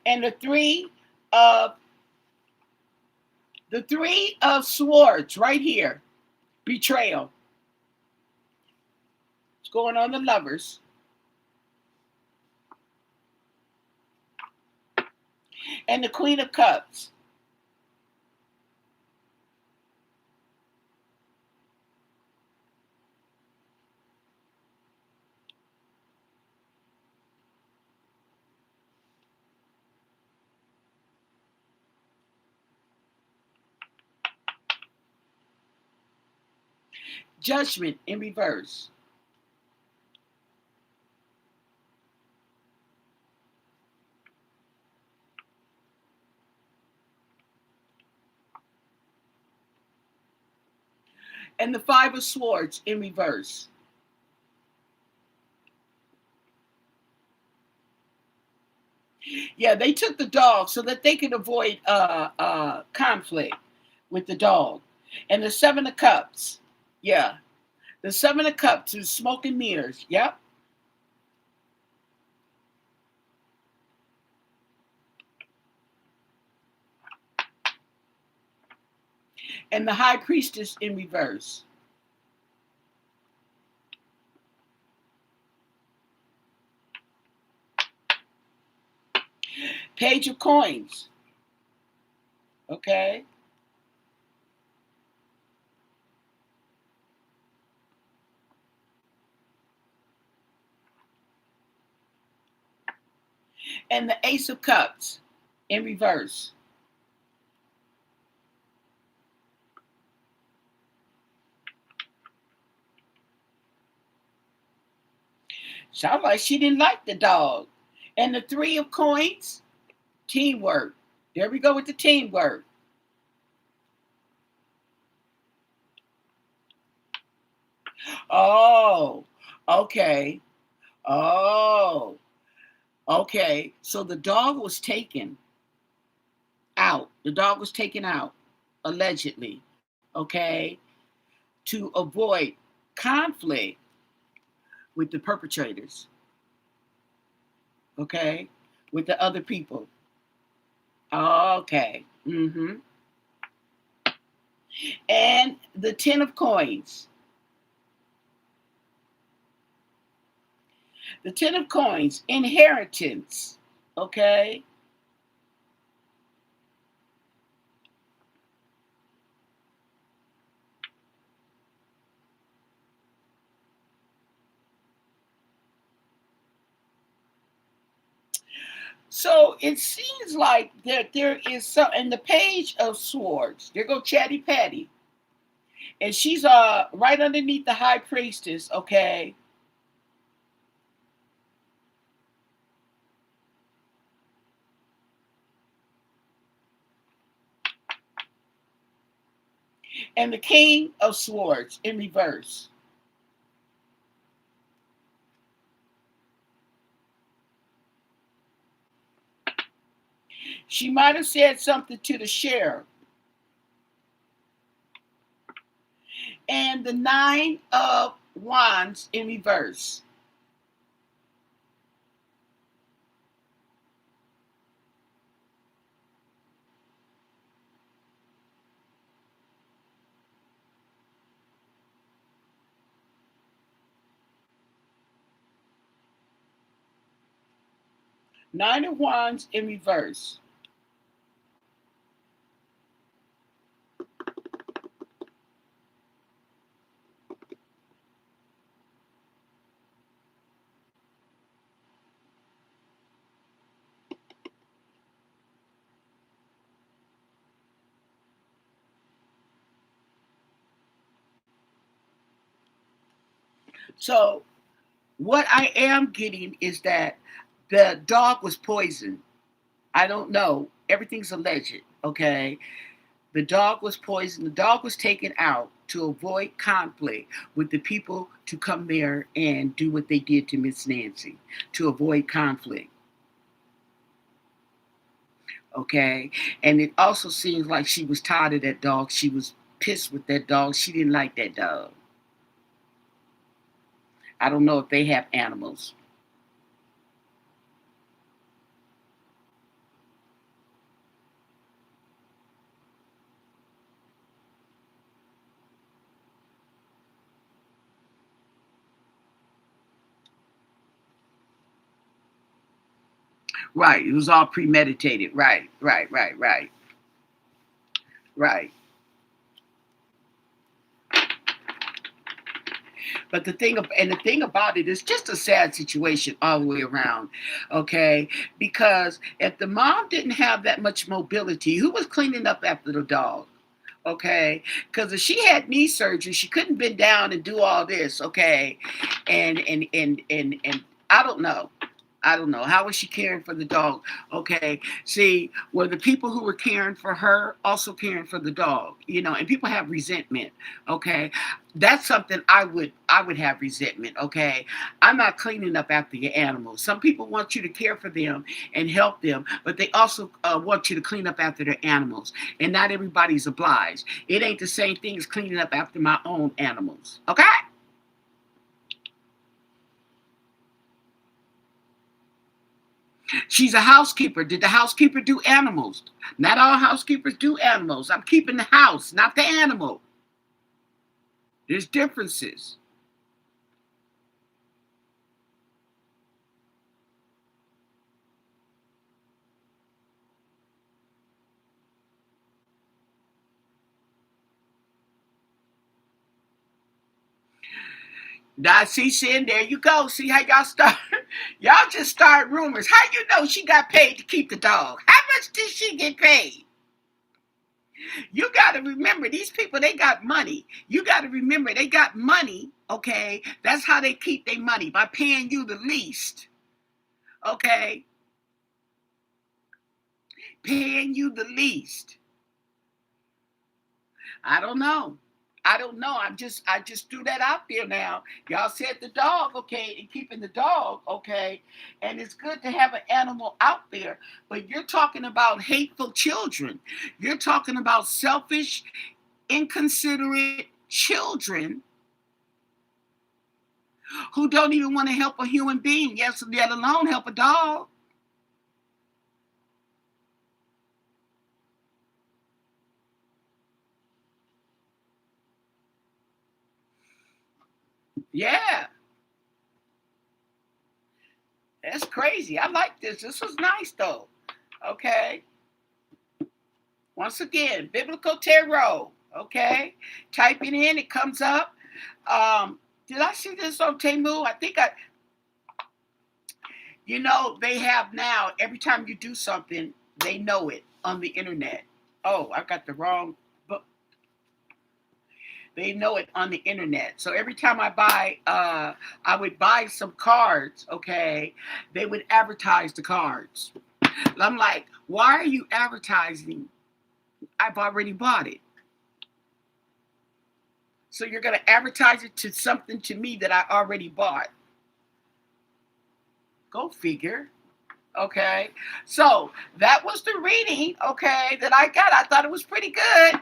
And the three of swords right here. Betrayal. It's going on the lovers. And the Queen of Cups. Judgment in reverse. And the Five of Swords in reverse. Yeah, they took the dog so that they could avoid conflict with the dog. And the Seven of Cups. Yeah. The Seven of Cups is smoke and mirrors. Yep. And the High Priestess in reverse. Page of Coins. Okay. And the Ace of Cups in reverse. Sounds like she didn't like the dog. And the Three of Coins, teamwork. There we go with the teamwork. Oh, okay. Oh, okay. So the dog was taken out. The dog was taken out, allegedly, okay, to avoid conflict with the perpetrators, okay, with the other people. Okay. Mm-hmm. And the Ten of Coins. The Ten of Coins, inheritance, okay? So it seems like there is some in the Page of Swords. There go Chatty Patty. And she's right underneath the High Priestess, okay? And the King of Swords in reverse. She might have said something to the sheriff. And the Nine of Wands in reverse. Nine of Wands in reverse. So what I am getting is that the dog was poisoned. I don't know. Everything's alleged, okay? The dog was poisoned. The dog was taken out to avoid conflict with the people to come there and do what they did to Miss Nancy, to avoid conflict, okay? And it also seems like she was tired of that dog. She was pissed with that dog. She didn't like that dog. I don't know if they have animals. Right. It was all premeditated. Right, right, right, right, right. But the thing about it is just a sad situation all the way around, okay? Because if the mom didn't have that much mobility, who was cleaning up after the dog? Okay, because if she had knee surgery, she couldn't bend down and do all this. Okay, and I don't know. I don't know. How was she caring for the dog? Okay. See, were the people who were caring for her also caring for the dog? You know, and people have resentment. Okay. That's something I would have resentment. Okay. I'm not cleaning up after your animals. Some people want you to care for them and help them, but they also want you to clean up after their animals. And not everybody's obliged. It ain't the same thing as cleaning up after my own animals. Okay? She's a housekeeper. Did the housekeeper do animals? Not all housekeepers do animals. I'm keeping the house, not the animal. There's differences. Now, see, Sin, there you go. See how y'all start? Y'all just start rumors. How you know she got paid to keep the dog? How much did she get paid? You got to remember, these people, they got money. You got to remember, they got money, okay? That's how they keep their money, by paying you the least, okay? Paying you the least. I don't know. I don't know. I just threw that out there now. Y'all said the dog, okay, and keeping the dog, okay. And it's good to have an animal out there. But you're talking about hateful children. You're talking about selfish, inconsiderate children who don't even want to help a human being, yes, let alone help a dog. Yeah, that's crazy. I like this. This was nice though. Okay. Once again, biblical tarot. Okay. Type it in, it comes up. Did I see this on Temu? I think they have now, every time you do something, they know it on the internet. Oh, I got the wrong book. They know it on the internet. So every time I would buy some cards, okay, they would advertise the cards. I'm like, why are you advertising? I've already bought it. So you're going to advertise it to something to me that I already bought. Go figure. Okay. So that was the reading, okay, that I got. I thought it was pretty good.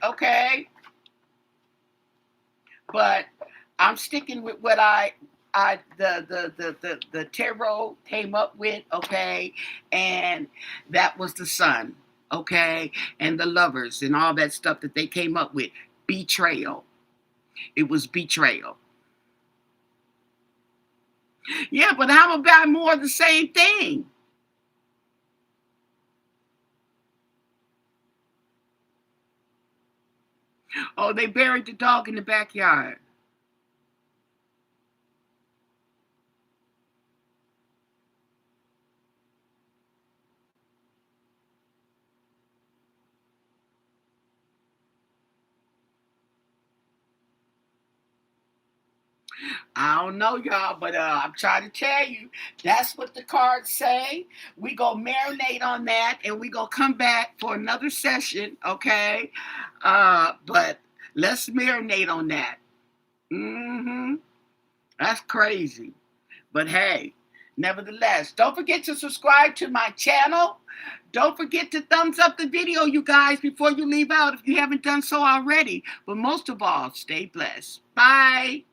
Okay. But I'm sticking with what the tarot came up with, okay, and that was the sun, okay, and the lovers and all that stuff that they came up with. Betrayal. It was betrayal. Yeah, but how about more of the same thing? Oh, they buried the dog in the backyard. I don't know, y'all, but I'm trying to tell you, that's what the cards say. We go marinate on that, and we gonna come back for another session, okay? But let's marinate on that. Mm-hmm. That's crazy. But hey, nevertheless, don't forget to subscribe to my channel. Don't forget to thumbs up the video, you guys, before you leave out if you haven't done so already. But most of all, stay blessed. Bye.